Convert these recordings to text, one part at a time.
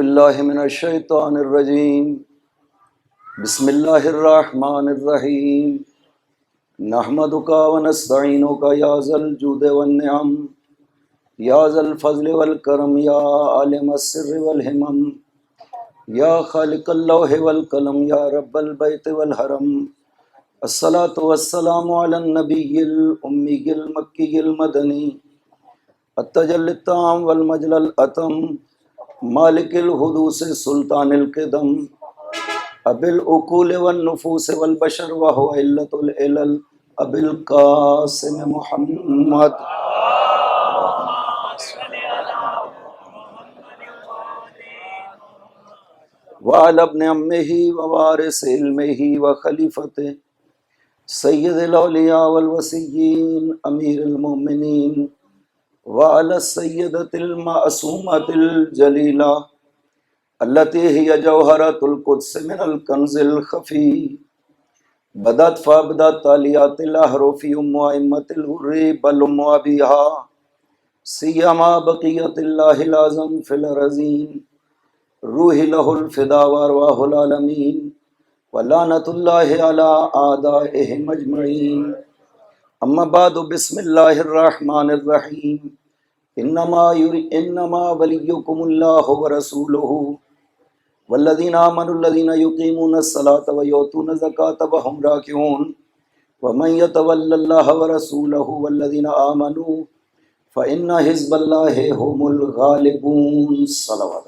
باللہ من الشیطان الرجیم بسم اللہ الرحمن الرحیم نحمدک ونستعینک یا ذا الجود والنعم یا ذا الفضل والکرم یا عالم السر والہمم یا خالق اللوح والقلم یا رب البیت والحرم الصلاة والسلام علی النبی الامی المکی المدنی التجلی التام والمجل الاتم مالک الحدوث سلطان القدم ابی العقول والنفوس والبشر وهو علت العلل ابی القاسم محمد وعلى ابن عمه ووارث علمه وخلیفته سید الاولیاء والوصیین امیر المؤمنین وعلى السیدة المعصومة الجلیلہ التي هي جوہرۃ القدس من الکنز الخفی بدت فابدت تالیات الاحرف ام ائمۃ الحر بل ام ابیہا سیما بقیت اللہ العظم فی الارضین روح لہ الفدا وارواح العالمین ولعنۃ اللہ علی اعدائہم اجمعین اما بعد بسم اللہ الرحمن الرحیم انما ولیکم اللہ ورسولہ والذین آمنوا الذین یقیمون الصلاة ویؤتون الزکاة وهم راکعون ومن یتول اللہ ورسولہ والذین آمنوا فإن حزب اللہ هم الغالبون صلوات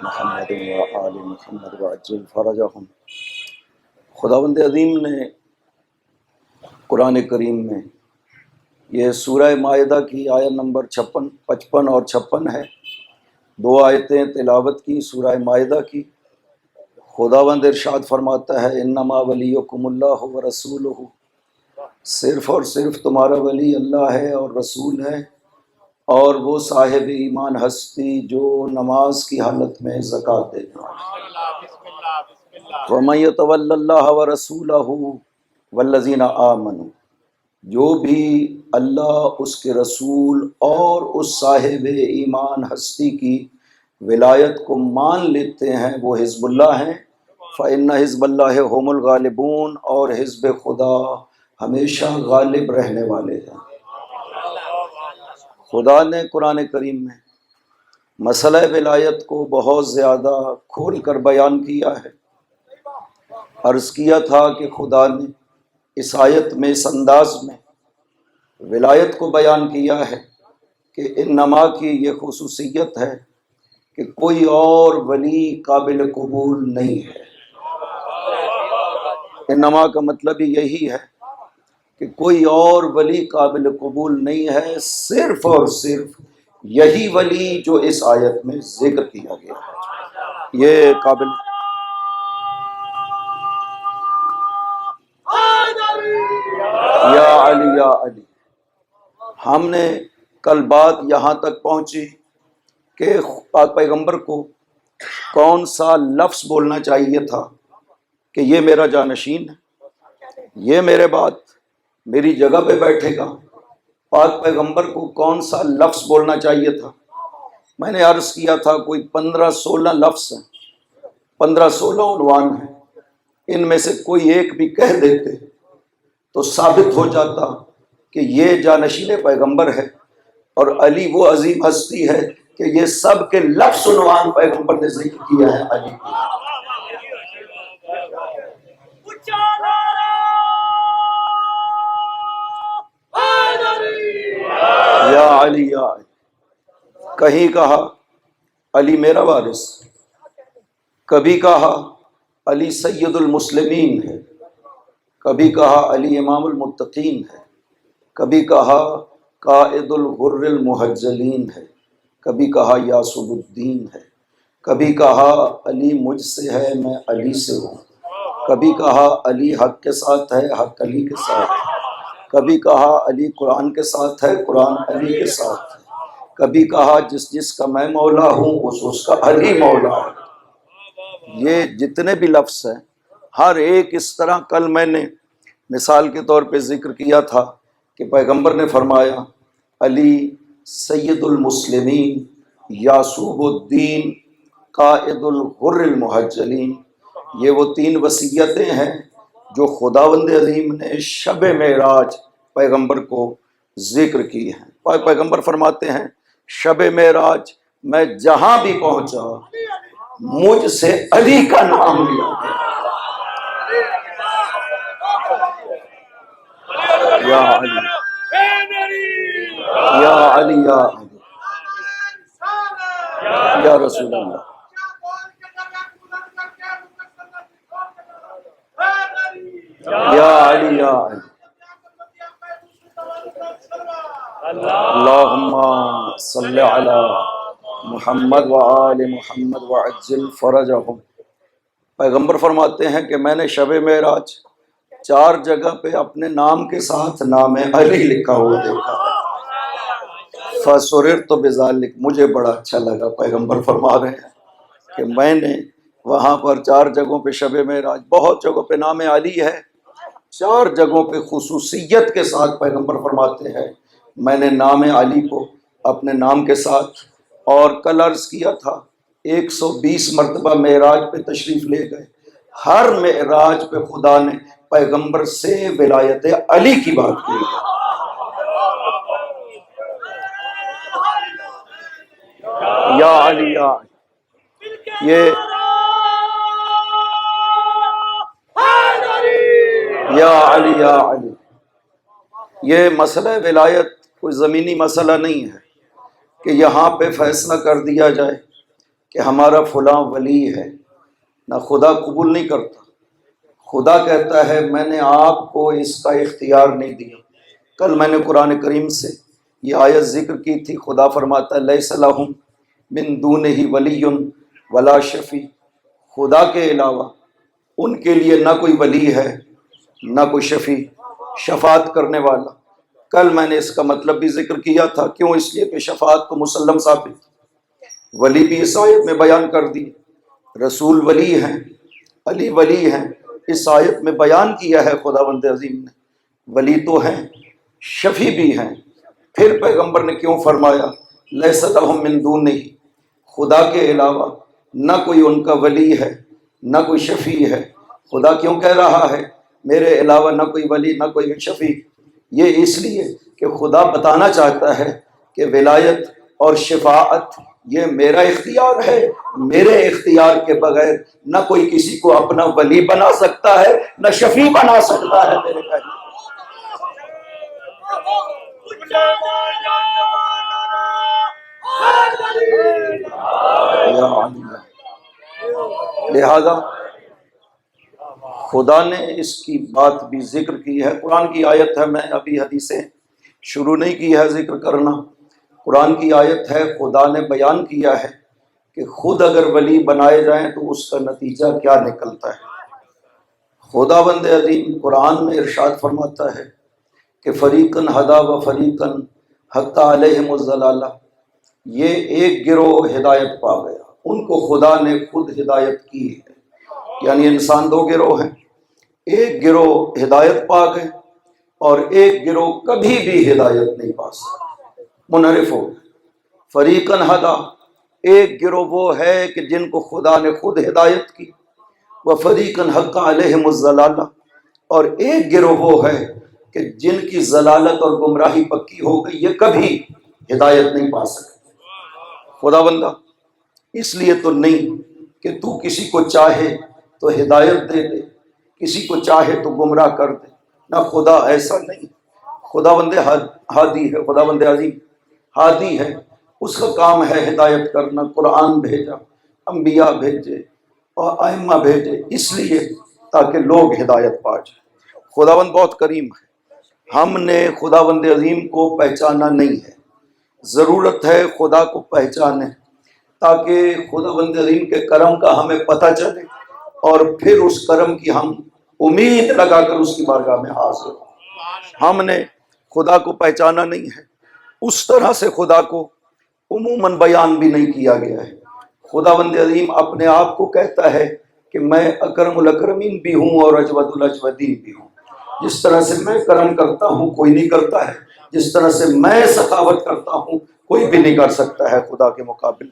محمد و آل محمد وعجل فرجہم۔ خداوند عظیم نے قرآن کریم میں یہ سورہ مائدہ کی آیت نمبر 55 اور 56 ہے، دو آیتیں تلاوت کی سورہ مائدہ کی۔ خداوند ارشاد فرماتا ہے انما ولیکم اللہ ورسولہ، صرف اور صرف تمہارا ولی اللہ ہے اور رسول ہے، اور وہ صاحب ایمان ہستی جو نماز کی حالت میں زکوٰۃ دینے والا۔ وَمَن يَتَوَلَّ اللَّهَ وَرَسُولَهُ وَالَّذِينَ آمَنُوا، جو بھی اللہ، اس کے رسول اور اس صاحب ایمان ہستی کی ولایت کو مان لیتے ہیں، وہ حزب اللہ ہیں۔ فَإِنَّ حِزْبَ اللَّهِ هُمُ الْغَالِبُونَ، اور حزب خدا ہمیشہ غالب رہنے والے ہیں۔ خدا نے قرآن کریم میں مسئلہ ولایت کو بہت زیادہ کھول کر بیان کیا ہے۔ عرض کیا تھا کہ خدا نے اس آیت میں، اس انداز میں ولایت کو بیان کیا ہے کہ انما کی یہ خصوصیت ہے کہ کوئی اور ولی قابل قبول نہیں ہے۔ انما کا مطلب ہی یہی ہے کہ کوئی اور ولی قابل قبول نہیں ہے، صرف اور صرف یہی ولی جو اس آیت میں ذکر کیا گیا ہے، یہ قابل۔ یا علی یا علی، ہم نے کل بات یہاں تک پہنچی کہ پیغمبر کو کون سا لفظ بولنا چاہیے تھا کہ یہ میرا جانشین ہے، یہ میرے بعد میری جگہ پہ بیٹھے گا۔ پاک پیغمبر کو کون سا لفظ بولنا چاہیے تھا؟ میں نے عرض کیا تھا کوئی 15-16 لفظ ہیں، 15-16 عنوان ہیں، ان میں سے کوئی ایک بھی کہہ دیتے تو ثابت ہو جاتا کہ یہ جانشین پیغمبر ہے، اور علی وہ عظیم ہستی ہے کہ یہ سب کے لفظ عنوان پیغمبر نے ذکر کیا ہے علی کو۔ یا علی یا علی، کہیں کہا علی میرا وارث، کبھی کہا علی سید المسلمین ہے، کبھی کہا علی امام المتقین ہے، کبھی کہا قائد الغر المحجلین ہے، کبھی کہا یاسب الدین ہے، کبھی کہا علی مجھ سے ہے میں علی سے ہوں، کبھی کہا علی حق کے ساتھ ہے حق علی کے ساتھ ہے، کبھی کہا علی قرآن کے ساتھ ہے قرآن علی کے ساتھ ہے، کبھی کہا جس کا میں مولا ہوں اس کا علی مولا ہے۔ یہ جتنے بھی لفظ ہیں ہر ایک اس طرح، کل میں نے مثال کے طور پہ ذکر کیا تھا کہ پیغمبر نے فرمایا علی سید المسلمین یعصوب الدین قائد الغر المحجلین۔ یہ وہ 3 وصیتیں ہیں جو خداوند عظیم نے شب معراج پیغمبر کو ذکر کی ہیں۔ پیغمبر فرماتے ہیں شب معراج میں جہاں بھی پہنچا مجھ سے علی کا نام لیا گیا۔ یا علی یا علی یا علی یا رسول اللہ۔ یا علی یا علی اللہم صلی علی محمد وآل محمد وعجل فرجہم۔ پیغمبر فرماتے ہیں کہ میں نے شب معراج 4 جگہ پہ اپنے نام کے ساتھ نام علی لکھا ہوا دیکھا، فسررت بذلک، مجھے بڑا اچھا لگا۔ پیغمبر فرما رہے ہیں کہ میں نے وہاں پر 4 جگہوں پہ شب معراج، بہت جگہوں پہ نام علی ہے، 4 جگہوں پہ خصوصیت کے ساتھ پیغمبر فرماتے ہیں میں نے نام علی کو اپنے نام کے ساتھ، اور کل عرض کیا تھا 120 مرتبہ معراج پہ تشریف لے گئے، ہر معراج پہ خدا نے پیغمبر سے ولایت علی کی بات کی۔ یا علی یا علی، یا علی یا علی، یہ مسئلہ ولایت کوئی زمینی مسئلہ نہیں ہے کہ یہاں پہ فیصلہ کر دیا جائے کہ ہمارا فلاں ولی ہے، نہ خدا قبول نہیں کرتا۔ خدا کہتا ہے میں نے آپ کو اس کا اختیار نہیں دیا۔ کل میں نے قرآن کریم سے یہ آیت ذکر کی تھی، خدا فرماتا ہے لیس لہم من دونہ ولی ولا شفیع، خدا کے علاوہ ان کے لیے نہ کوئی ولی ہے نہ کوئی شفیع، شفاعت کرنے والا۔ کل میں نے اس کا مطلب بھی ذکر کیا تھا، کیوں؟ اس لیے کہ شفاعت تو مسلم ثابت، ولی بھی اس آیت میں بیان کر دی، رسول ولی ہیں، علی ولی ہیں، اس آیت میں بیان کیا ہے خداوند عظیم نے، ولی تو ہیں، شفیع بھی ہیں۔ پھر پیغمبر نے کیوں فرمایا لیس لہم من دونہ، خدا کے علاوہ نہ کوئی ان کا ولی ہے نہ کوئی شفیع ہے۔ خدا کیوں کہہ رہا ہے میرے علاوہ نہ کوئی ولی نہ کوئی شفیع؟ یہ اس لیے کہ خدا بتانا چاہتا ہے کہ ولایت اور شفاعت یہ میرا اختیار ہے، میرے اختیار کے بغیر نہ کوئی کسی کو اپنا ولی بنا سکتا ہے نہ شفیع بنا سکتا ہے میرے بھائی۔ لہذا خدا نے اس کی بات بھی ذکر کی ہے، قرآن کی آیت ہے، میں ابھی حدیثیں شروع نہیں کی ہے ذکر کرنا، قرآن کی آیت ہے، خدا نے بیان کیا ہے کہ خود اگر ولی بنائے جائیں تو اس کا نتیجہ کیا نکلتا ہے۔ خداوند عظیم قرآن میں ارشاد فرماتا ہے کہ فریقاً ہدا و فریقاً حق علیہم الضلالہ، یہ ایک گروہ ہدایت پا گیا، ان کو خدا نے خود ہدایت کی ہے، یعنی انسان 2 گروہ ہیں، ایک گروہ ہدایت پا گئے اور ایک گروہ کبھی بھی ہدایت نہیں پا سکتے، منحرف ہو گئے۔ فریقاً ہدا، ایک گروہ وہ ہے کہ جن کو خدا نے خود ہدایت کی، وہ فریقاً حق علیہم الضلالہ، اور ایک گروہ وہ ہے کہ جن کی ضلالت اور گمراہی پکی ہو گئی، یہ کبھی ہدایت نہیں پا سکتے۔ خدا بندہ اس لیے تو نہیں کہ تو کسی کو چاہے تو ہدایت دے دے، کسی کو چاہے تو گمراہ کر دے، نہ، خدا ایسا نہیں۔ خدا بند ہادی ہے، خدا بند عظیم ہادی ہے، اس کا کام ہے ہدایت کرنا، قرآن بھیجا، انبیاء بھیجے اور ائمہ بھیجے، اس لیے تاکہ لوگ ہدایت پا جائیں۔ خداوند بہت کریم ہے، ہم نے خداوند عظیم کو پہچانا نہیں ہے، ضرورت ہے خدا کو پہچانے تاکہ خداوند عظیم کے کرم کا ہمیں پتہ چلے اور پھر اس کرم کی ہم امید لگا کر اس کی بارگاہ میں حاضر ہوں۔ ہم نے خدا کو پہچانا نہیں ہے، اس طرح سے خدا کو عموماً بیان بھی نہیں کیا گیا ہے۔ خداوند عظیم اپنے آپ کو کہتا ہے کہ میں اکرم الاکرمین بھی ہوں اور اجود الاجودین بھی ہوں، جس طرح سے میں کرم کرتا ہوں کوئی نہیں کرتا ہے، جس طرح سے میں سخاوت کرتا ہوں کوئی بھی نہیں کر سکتا ہے خدا کے مقابل۔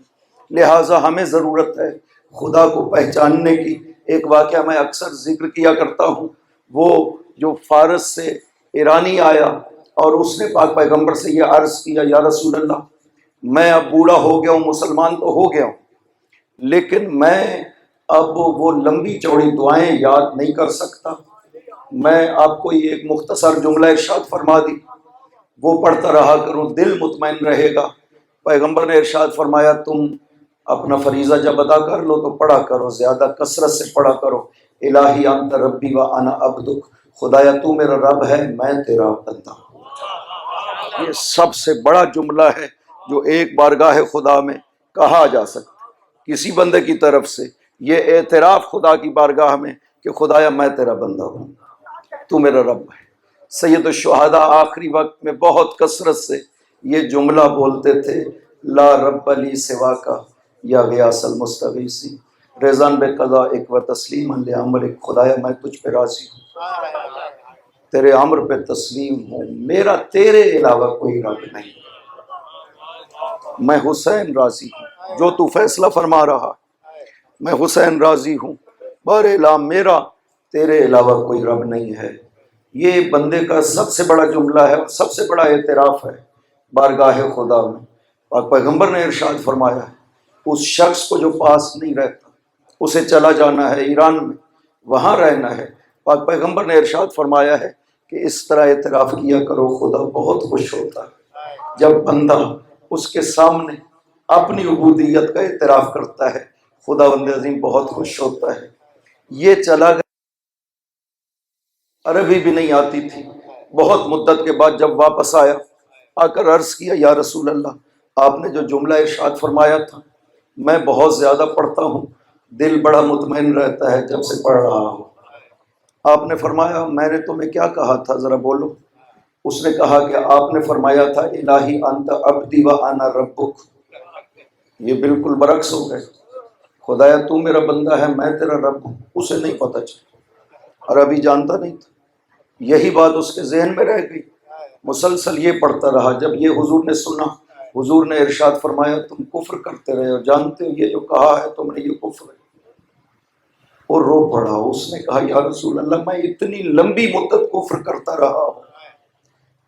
لہٰذا ہمیں ضرورت ہے خدا کو پہچاننے کی۔ ایک واقعہ میں اکثر ذکر کیا کرتا ہوں، وہ جو فارس سے ایرانی آیا اور اس نے پاک پیغمبر سے یہ عرض کیا، یا رسول اللہ میں اب بوڑھا ہو گیا ہوں، مسلمان تو ہو گیا ہوں، لیکن میں اب وہ لمبی چوڑی دعائیں یاد نہیں کر سکتا، میں آپ کو یہ ایک مختصر جملہ ارشاد فرما دی، وہ پڑھتا رہا کروں، دل مطمئن رہے گا۔ پیغمبر نے ارشاد فرمایا تم اپنا فریضہ جب ادا کر لو تو پڑھا کرو، زیادہ کثرت سے پڑھا کرو، الہی انت ربی و انا عبدک، خدایا تو میرا رب ہے میں تیرا بندہ ہوں۔ یہ سب سے بڑا جملہ ہے جو ایک بارگاہ خدا میں کہا جا سکتا کسی بندے کی طرف سے، یہ اعتراف خدا کی بارگاہ میں کہ خدایا میں تیرا بندہ ہوں، تو میرا رب ہے۔ سید الشہداء آخری وقت میں بہت کثرت سے یہ جملہ بولتے تھے، لا رب لی سوا کا یا غیاث المستغیثین، ریزان بے قضاء ایک و تسلیم لامر، خدایا میں تجھ پہ راضی ہوں، تیرے امر پہ تسلیم ہوں، میرا تیرے علاوہ کوئی رب نہیں، میں حسین راضی ہوں جو تو فیصلہ فرما رہا، میں حسین راضی ہوں، بہرحال میرا تیرے علاوہ کوئی رب نہیں ہے۔ یہ بندے کا سب سے بڑا جملہ ہے، سب سے بڑا اعتراف ہے بارگاہ خدا میں۔ پاک پیغمبر نے ارشاد فرمایا ہے اس شخص کو جو پاس نہیں رہتا اسے چلا جانا ہے ایران میں، وہاں رہنا ہے۔ پاک پیغمبر نے ارشاد فرمایا ہے کہ اس طرح اعتراف کیا کرو، خدا بہت خوش ہوتا ہے جب بندہ اس کے سامنے اپنی عبودیت کا اعتراف کرتا ہے، خداوند عظیم بہت خوش ہوتا ہے۔ یہ چلا گیا، عربی بھی نہیں آتی تھی، بہت مدت کے بعد جب واپس آیا، آ کر عرض کیا یا رسول اللہ آپ نے جو جملہ ارشاد فرمایا تھا میں بہت زیادہ پڑھتا ہوں، دل بڑا مطمئن رہتا ہے جب سے پڑھ رہا ہوں۔ آپ نے فرمایا میں نے تمہیں کیا کہا تھا ذرا بولو؟ اس نے کہا کہ آپ نے فرمایا تھا الہی انت عبدی و انا ربک، یہ بالکل برعکس ہو گئے، خدایا تو میرا بندہ ہے میں تیرا رب ہوں۔ اسے نہیں پتہ چلا، عربی جانتا نہیں تھا، یہی بات اس کے ذہن میں رہ گئی، مسلسل یہ پڑھتا رہا۔ جب یہ حضور نے سنا، حضور نے ارشاد فرمایا تم کفر کرتے رہے ہو، جانتے ہو یہ جو کہا ہے تم نے یہ کفر ہے، اور رو پڑا۔ اس نے کہا یا رسول اللہ میں اتنی لمبی مدت کفر کرتا رہا ہوں،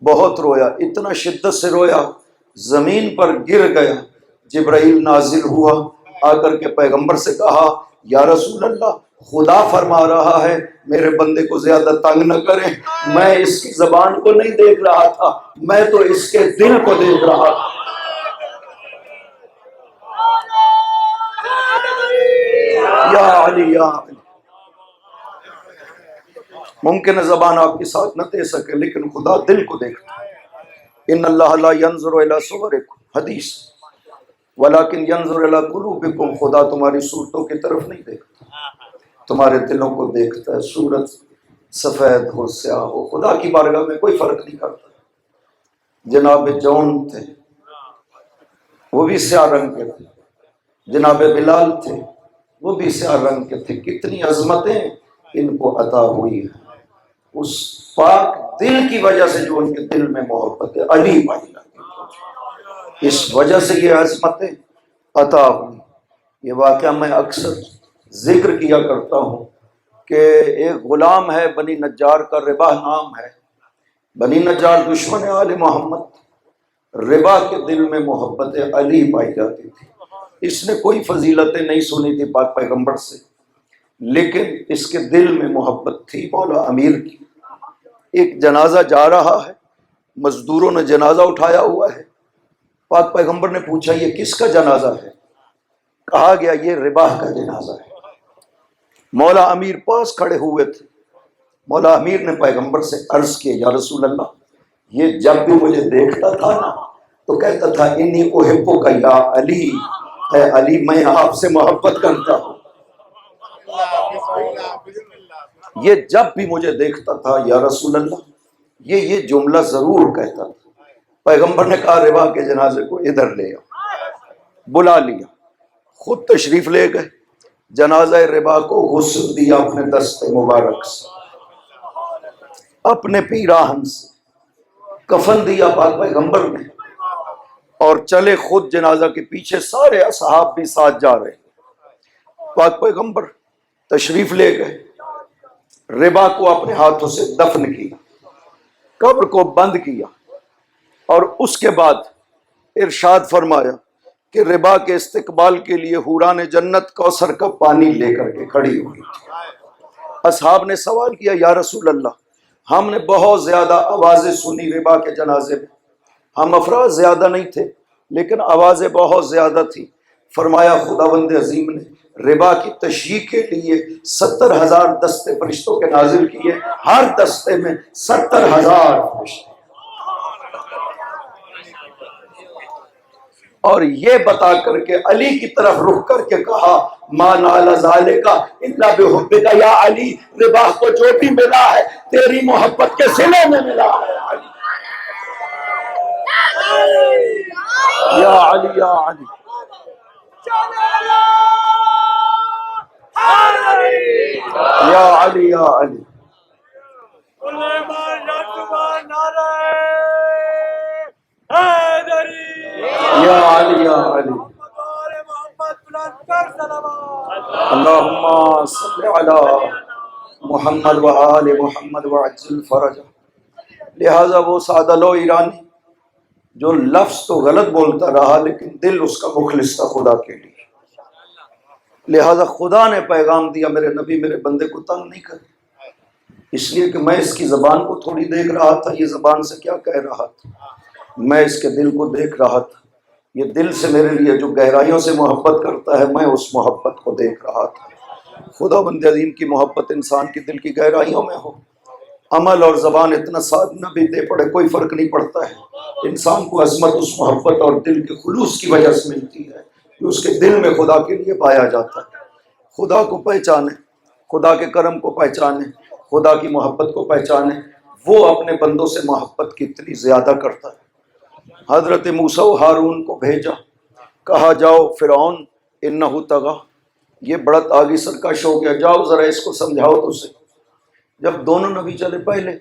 بہت رویا، اتنا شدت سے رویا زمین پر گر گیا۔ جبرائیل نازل ہوا، آ کر کے پیغمبر سے کہا یا رسول اللہ خدا فرما رہا ہے میرے بندے کو زیادہ تنگ نہ کریں، میں اس کی زبان کو نہیں دیکھ رہا تھا، میں تو اس کے دل کو دیکھ رہا تھا۔ یا علی یا علی، ممکن ہے زبان آپ کی ساتھ نہ دے سکے لیکن خدا دل کو دیکھتا ہے۔ ان اللہ لا ينظر الى صورکم، حدیث، ولیکن ينظر الى قلوبکم، خدا تمہاری صورتوں کی طرف نہیں دیکھتا، تمہارے دلوں کو دیکھتا ہے۔ صورت سفید ہو سیاہ ہو، خدا کی بارگاہ میں کوئی فرق نہیں کرتا۔ جناب جون تھے وہ بھی سیاہ رنگ کے تھے، جناب بلال تھے وہ بھی سیاہ رنگ کے تھے، کتنی عظمتیں ان کو عطا ہوئی ہیں اس پاک دل کی وجہ سے جو ان کے دل میں محبت ہے، علی بھائی اس وجہ سے یہ عظمتیں عطا ہوئی۔ یہ واقعہ میں اکثر ذکر کیا کرتا ہوں کہ ایک غلام ہے بنی نجار کا، ربا نام ہے، بنی نجار دشمن آل محمد، ربا کے دل میں محبت علی پائی جاتی تھی۔ اس نے کوئی فضیلتیں نہیں سنی تھی پاک پیغمبر سے، لیکن اس کے دل میں محبت تھی مولا امیر کی۔ ایک جنازہ جا رہا ہے، مزدوروں نے جنازہ اٹھایا ہوا ہے، پاک پیغمبر نے پوچھا یہ کس کا جنازہ ہے؟ کہا گیا یہ رباح کا جنازہ ہے۔ مولا امیر پاس کھڑے ہوئے تھے، مولا امیر نے پیغمبر سے عرض کیا یا رسول اللہ یہ جب بھی مجھے دیکھتا تھا نا تو کہتا تھا انی احبک یا علی، اے علی میں آپ سے محبت کرتا ہوں۔ یہ جب بھی مجھے دیکھتا تھا یا رسول اللہ یہ جملہ ضرور کہتا تھا۔ پیغمبر نے کہا ربا کے جنازے کو ادھر لے آؤ، بلا لیا، خود تشریف لے گئے، جنازہ ربا کو غسل دیا اپنے دست مبارک سے۔ اپنے پیراہن سے کفن دیا پاک پیغمبر نے اور چلے خود جنازہ کے پیچھے، سارے اصحاب بھی ساتھ جا رہے۔ پاک پیغمبر تشریف لے گئے، ربا کو اپنے ہاتھوں سے دفن کیا، قبر کو بند کیا، اور اس کے بعد ارشاد فرمایا کہ ربا کے استقبال کے لیے حوران جنت کوثر کا پانی لے کر کے کھڑی ہوئی۔ اصحاب نے سوال کیا، یا رسول اللہ، ہم نے بہت زیادہ آوازیں سنی ربا کے جنازے میں، ہم افراد زیادہ نہیں تھے لیکن آوازیں بہت زیادہ تھی۔ فرمایا خداوند عظیم نے ربا کی تشییع کے لیے 70,000 دستے فرشتوں کے نازل کیے، ہر دستے میں 70,000 فرشتے، اور یہ بتا کر کے علی کی طرف رخ کر کے کہا، ما نال ذالک الا بحبک یا علی، ربا کو جو بھی ملا ہے تیری محبت کے صلے میں ملا ہے علی، یا علی یا علی، یا علی یا علی، یا علی یا علی، اللہم صلی علی محمد و آل محمد وعجل فرجہ۔ لہٰذا وہ سادہ لو ایرانی جو لفظ تو غلط بولتا رہا لیکن دل اس کا مخلص تھا خدا کے لیے، لہٰذا خدا نے پیغام دیا میرے نبی میرے بندے کو تنگ نہیں کر، اس لیے کہ میں اس کی زبان کو تھوڑی دیکھ رہا تھا، یہ زبان سے کیا کہہ رہا تھا، میں اس کے دل کو دیکھ رہا تھا، یہ دل سے میرے لیے جو گہرائیوں سے محبت کرتا ہے میں اس محبت کو دیکھ رہا تھا۔ خدا بند عظیم کی محبت انسان کی دل کی گہرائیوں میں ہو، عمل اور زبان اتنا ساتھ نہ بھی دے پڑے کوئی فرق نہیں پڑتا ہے، انسان کو عظمت اس محبت اور دل کے خلوص کی وجہ سے ملتی ہے کہ اس کے دل میں خدا کے لیے پایا جاتا ہے۔ خدا کو پہچانے، خدا کے کرم کو پہچانے، خدا کی محبت کو پہچانے، وہ اپنے بندوں سے محبت کتنی زیادہ کرتا ہے۔ حضرت موسیٰ و ہارون کو بھیجا، کہا جاؤ فرعون انہ طغی، یہ بڑا آگے سرکش ہو گیا، جاؤ ذرا اس کو سمجھاؤ تو سے۔ جب دونوں نبی چلے، پہلے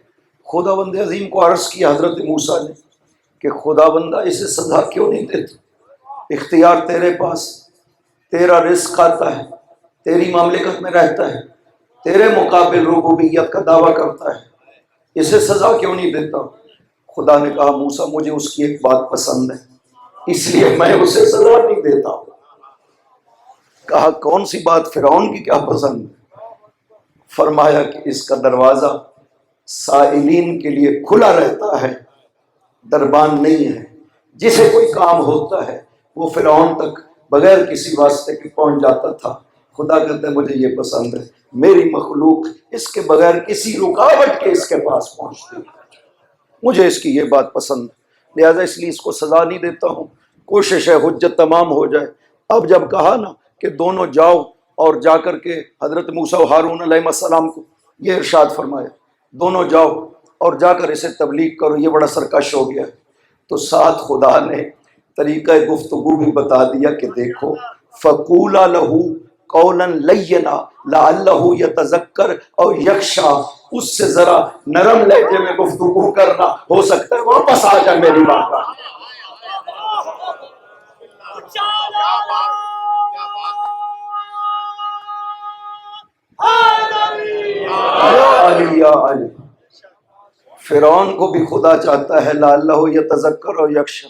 خدا بند عظیم کو عرض کیا حضرت موسیٰ نے کہ خدا بندہ اسے سزا کیوں نہیں دیتا، اختیار تیرے پاس، تیرا رزق آتا ہے، تیری مملکت میں رہتا ہے، تیرے مقابل ربوبیت کا دعویٰ کرتا ہے، اسے سزا کیوں نہیں دیتا؟ خدا نے کہا موسیٰ مجھے اس کی ایک بات پسند ہے اس لیے میں اسے سزا نہیں دیتا ہوں۔ کہا کون سی بات؟ فرعون کی کیا پسند ہے؟ فرمایا کہ اس کا دروازہ سائلین کے لیے کھلا رہتا ہے، دربان نہیں ہے، جسے کوئی کام ہوتا ہے وہ فرعون تک بغیر کسی واسطے کے پہنچ جاتا تھا۔ خدا کہتا ہے مجھے یہ پسند ہے، میری مخلوق اس کے بغیر کسی رکاوٹ کے اس کے پاس پہنچتی ہے، مجھے اس کی یہ بات پسند ہے، لہٰذا اس لیے اس کو سزا نہیں دیتا ہوں، کوشش ہے حجت تمام ہو جائے۔ اب جب کہا نا کہ دونوں جاؤ، اور جا کر کے حضرت موسیٰ و ہارون علیہ السلام کو یہ ارشاد فرمایا دونوں جاؤ اور جا کر اسے تبلیغ کرو، یہ بڑا سرکش ہو گیا، تو ساتھ خدا نے طریقہ گفتگو بھی بتا دیا کہ دیکھو فقولا لہو قولا لینا لعلہ یتذکر او یخشی، اس سے ذرا نرم لہجے میں گفتگو کرنا، ہو سکتا ہے واپس آ جائے میری بات کا۔ یا علی یا علی، فرعون کو بھی خدا چاہتا ہے لعلہ یتذکر او یخشی،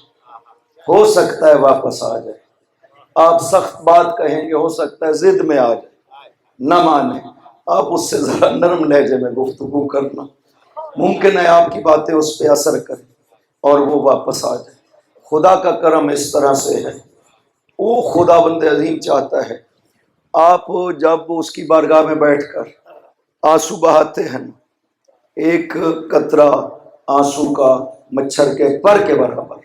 ہو سکتا ہے واپس آ جائے، آپ سخت بات کہیں گے ہو سکتا ہے ضد میں آ جائے، نہ مانے، آپ اس سے ذرا نرم لہجے میں گفتگو کرنا، ممکن ہے آپ کی باتیں اس پہ اثر کریں اور وہ واپس آ جائے۔ خدا کا کرم اس طرح سے ہے، وہ خدا بند عظیم چاہتا ہے آپ جب اس کی بارگاہ میں بیٹھ کر آنسو بہاتے ہیں، ایک قطرہ آنسو کا مچھر کے پر کے برابر،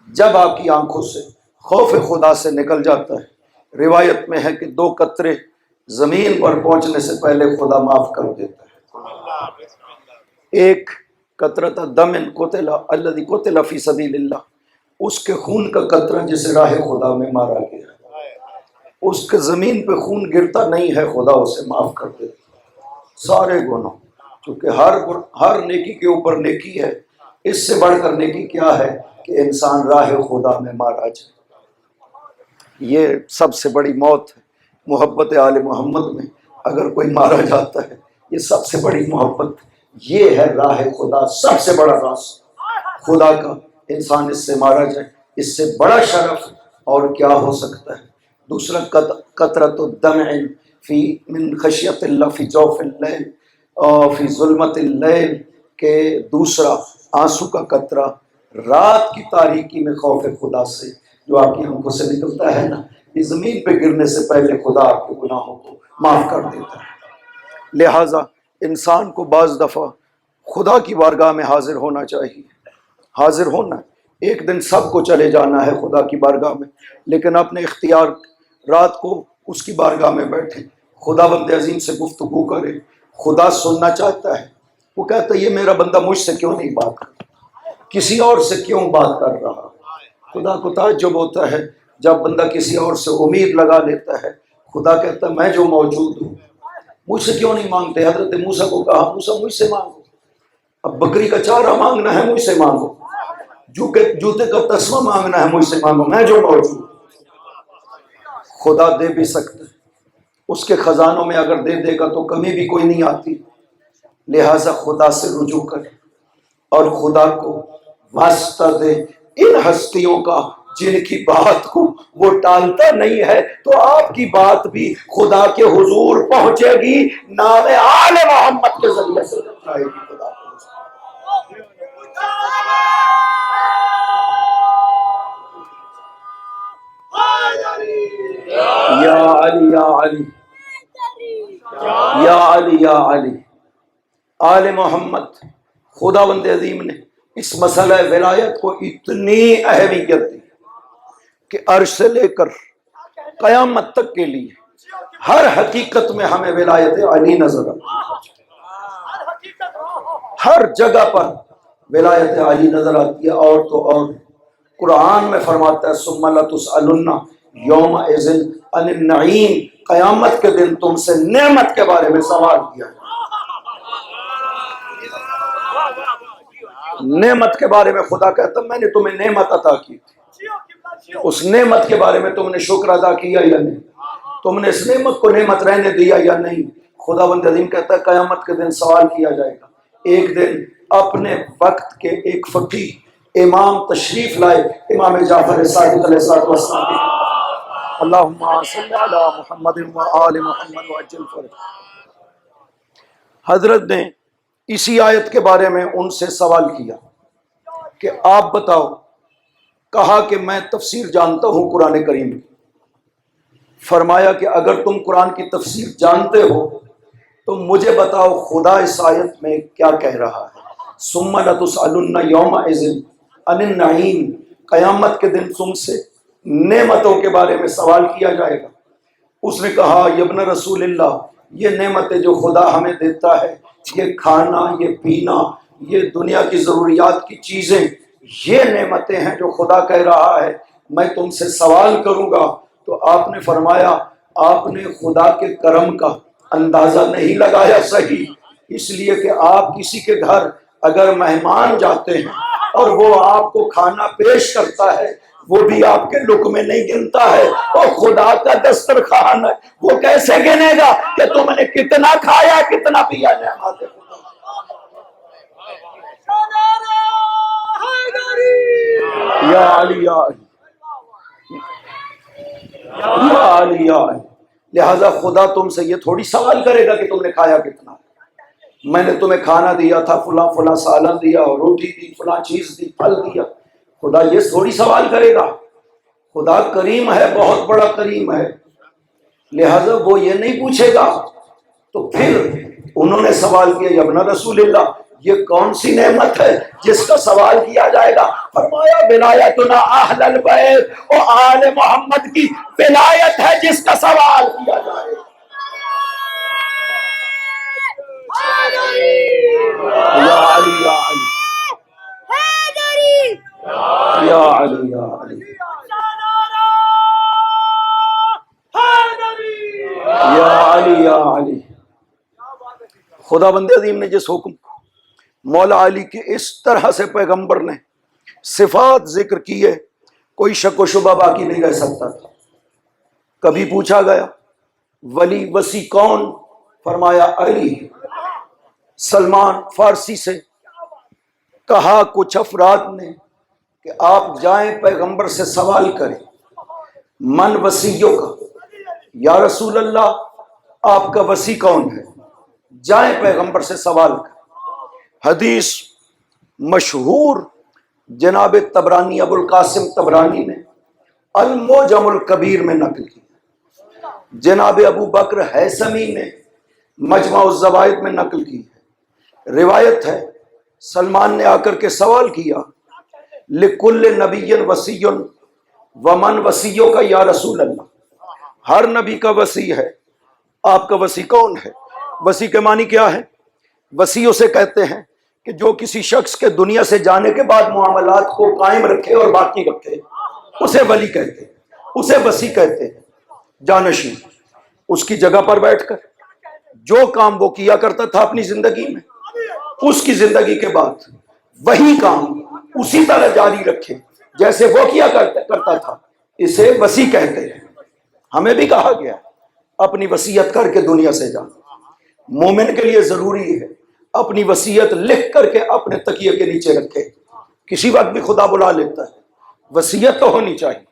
جب آپ کی آنکھوں سے خوف خدا سے نکل جاتا ہے، روایت میں ہے کہ 2 قطرے زمین پر پہنچنے سے پہلے خدا معاف کر دیتا ہے۔ ایک قطرۃ دم قتل الذی قتل فی سبیل اللہ، اس کے خون کا قطرہ جسے راہ خدا میں مارا گیا، اس کے زمین پہ خون گرتا نہیں ہے، خدا اسے معاف کر دیتا سارے گناہ، کیونکہ ہر نیکی کے اوپر نیکی ہے، اس سے بڑھ کر نیکی کیا ہے کہ انسان راہ خدا میں مارا جائے۔ یہ سب سے بڑی موت ہے محبت آل محمد میں۔ اگر کوئی مارا جاتا ہے یہ سب سے بڑی محبت، یہ ہے راہ خدا، سب سے بڑا راستہ خدا کا، انسان اس سے مارا جائے، اس سے بڑا شرف اور کیا ہو سکتا ہے۔ دوسرا قطرۃ الدمع فی من خشیت اللہ فی جوف اللیل اور فی ظلمت اللیل، کہ دوسرا آنسو کا قطرہ رات کی تاریکی میں خوف خدا سے جو آپ کی آنکھوں سے نکلتا ہے نا، یہ زمین پہ گرنے سے پہلے خدا آپ کے گناہوں کو معاف کر دیتا ہے۔ لہٰذا انسان کو بعض دفعہ خدا کی بارگاہ میں حاضر ہونا چاہیے، حاضر ہونا ہے۔ ایک دن سب کو چلے جانا ہے خدا کی بارگاہ میں، لیکن اپنے اختیار رات کو اس کی بارگاہ میں بیٹھے، خدا بند عظیم سے گفتگو کرے۔ خدا سننا چاہتا ہے، وہ کہتا ہے یہ میرا بندہ مجھ سے کیوں نہیں بات کرتا، کسی اور سے کیوں بات کر رہا۔ خدا کو تعجب ہوتا ہے جب بندہ کسی اور سے امید لگا لیتا ہے۔ خدا کہتا ہے میں جو موجود ہوں مجھ سے کیوں نہیں مانگتے؟ حضرت موسیٰ کو کہا موسیٰ مجھ سے مانگو، اب بکری کا چارہ مانگنا ہے مجھ سے مانگو، جوتے کا تسمہ مانگنا ہے مجھ سے مانگو، میں جو موجود ہوں۔ خدا دے بھی سکتا ہے، اس کے خزانوں میں اگر دے دے گا تو کمی بھی کوئی نہیں آتی۔ لہٰذا خدا سے رجوع کریں اور خدا کو واسطہ دے ان ہستیوں کا جن کی بات کو وہ ٹالتا نہیں ہے، تو آپ کی بات بھی خدا کے حضور پہنچے گی، نام آل محمد کے ذریعے سے جائے گی خدا کو۔ یا علی یا علی یا علی یا علی، آل محمد خداوند عظیم نے اس مسئلہ ولایت کو اتنی اہمیت دی کہ عرش سے لے کر قیامت تک کے لیے ہر حقیقت میں ہمیں ولایت علی نظر آتی ہے، ہر جگہ پر ولایت علی نظر آتی ہے۔ اور تو اور قرآن میں فرماتا ہے ثم لتسألن یومئذ عن النعیم، قیامت کے دن تم سے نعمت کے بارے میں سوال کیا جائے۔ نعمت کے بارے میں خدا کہتا میں نے تمہیں نعمت عطا کی، اس نعمت کے بارے میں تم نے شکر ادا کیا یا نہیں، تم نے اس نعمت کو نعمت رہنے دیا یا نہیں۔ خداوند عظیم کہتا ہے قیامت کے دن سوال کیا جائے گا۔ ایک دن اپنے وقت کے ایک فقیہ امام تشریف لائے، امام جعفر صادق علیہ السلام، اللہم صلی علی محمد و آل محمد وعجل فرج۔ حضرت نے اسی آیت کے بارے میں ان سے سوال کیا کہ آپ بتاؤ، کہا کہ میں تفسیر جانتا ہوں قرآن کریم کی۔ فرمایا کہ اگر تم قرآن کی تفسیر جانتے ہو تو مجھے بتاؤ خدا اس آیت میں کیا کہہ رہا ہے۔ ثم لتسألن یومئذ عن النعیم، قیامت کے دن تم سے نعمتوں کے بارے میں سوال کیا جائے گا۔ اس نے کہا یا ابن رسول اللہ، یہ نعمتیں جو خدا ہمیں دیتا ہے، یہ کھانا، یہ پینا، یہ دنیا کی ضروریات کی چیزیں، یہ نعمتیں ہیں جو خدا کہہ رہا ہے میں تم سے سوال کروں گا۔ تو آپ نے فرمایا آپ نے خدا کے کرم کا اندازہ نہیں لگایا صحیح، اس لیے کہ آپ کسی کے گھر اگر مہمان جاتے ہیں اور وہ آپ کو کھانا پیش کرتا ہے، وہ بھی آپ کے لقمے نہیں گنتا ہے، اور خدا کا دسترخوان ہے، وہ کیسے گنے گا کہ تم نے کتنا کھایا کتنا پیا؟ نعمت یا علی یا علی یا علی یا علی۔ لہٰذا خدا تم سے یہ تھوڑی سوال کرے گا کہ تم نے کھایا کتنا، میں نے تمہیں کھانا دیا تھا، فلاں فلاں سالن دیا، روٹی دی، فلاں چیز دی، پھل دیا، خدا یہ تھوڑی سوال کرے گا۔ خدا کریم ہے، بہت بڑا کریم ہے، لہٰذا وہ یہ نہیں پوچھے گا۔ تو پھر انہوں نے سوال کیا یا ابن رسول اللہ، یہ کون سی نعمت ہے جس کا سوال کیا جائے گا؟ فرمایا ولایتنا اہل البیت، اور آل محمد کی ولایت ہے جس کا سوال کیا جائے گا۔ یا علی یا علی یا علی یا علی یا علی یا علی۔ خدا بند عظیم نے جس حکم کو مولا علی کے اس طرح سے پیغمبر نے صفات ذکر کیے، کوئی شک و شبہ باقی نہیں رہ سکتا تھا۔ کبھی پوچھا گیا ولی وسیع کون؟ فرمایا علی۔ سلمان فارسی سے کہا کچھ افراد نے کہ آپ جائیں پیغمبر سے سوال کریں من وسیعوں کا، یا رسول اللہ آپ کا وسیع کون ہے؟ جائیں پیغمبر سے سوال کریں۔ حدیث مشہور جناب طبرانی، ابو القاسم طبرانی نے المعجم الکبیر میں نقل کی، جناب ابو بکر ہیثمی نے مجمع الزوائد میں نقل کی ہے۔ روایت ہے سلمان نے آ کر کے سوال کیا لکل نبی وسیع ومن وسیعوں کا یا رسول اللہ، ہر نبی کا وسیع ہے، آپ کا وسیع کون ہے؟ وسیع کے معنی کیا ہے؟ وسیع اسے کہتے ہیں کہ جو کسی شخص کے دنیا سے جانے کے بعد معاملات کو قائم رکھے اور باقی رکھے، اسے ولی کہتے ہیں، اسے وسیع کہتے ہیں۔ جانشین، اس کی جگہ پر بیٹھ کر جو کام وہ کیا کرتا تھا اپنی زندگی میں، اس کی زندگی کے بعد وہی کام اسی طرح جاری رکھے جیسے وہ کیا کرتا تھا، اسے وسیع کہتے ہیں۔ ہمیں بھی کہا گیا اپنی وصیت کر کے دنیا سے جانا۔ مومن کے لیے ضروری ہے اپنی وصیت لکھ کر کے اپنے تکیے کے نیچے رکھے، کسی وقت بھی خدا بلا لیتا ہے، وصیت تو ہونی چاہیے۔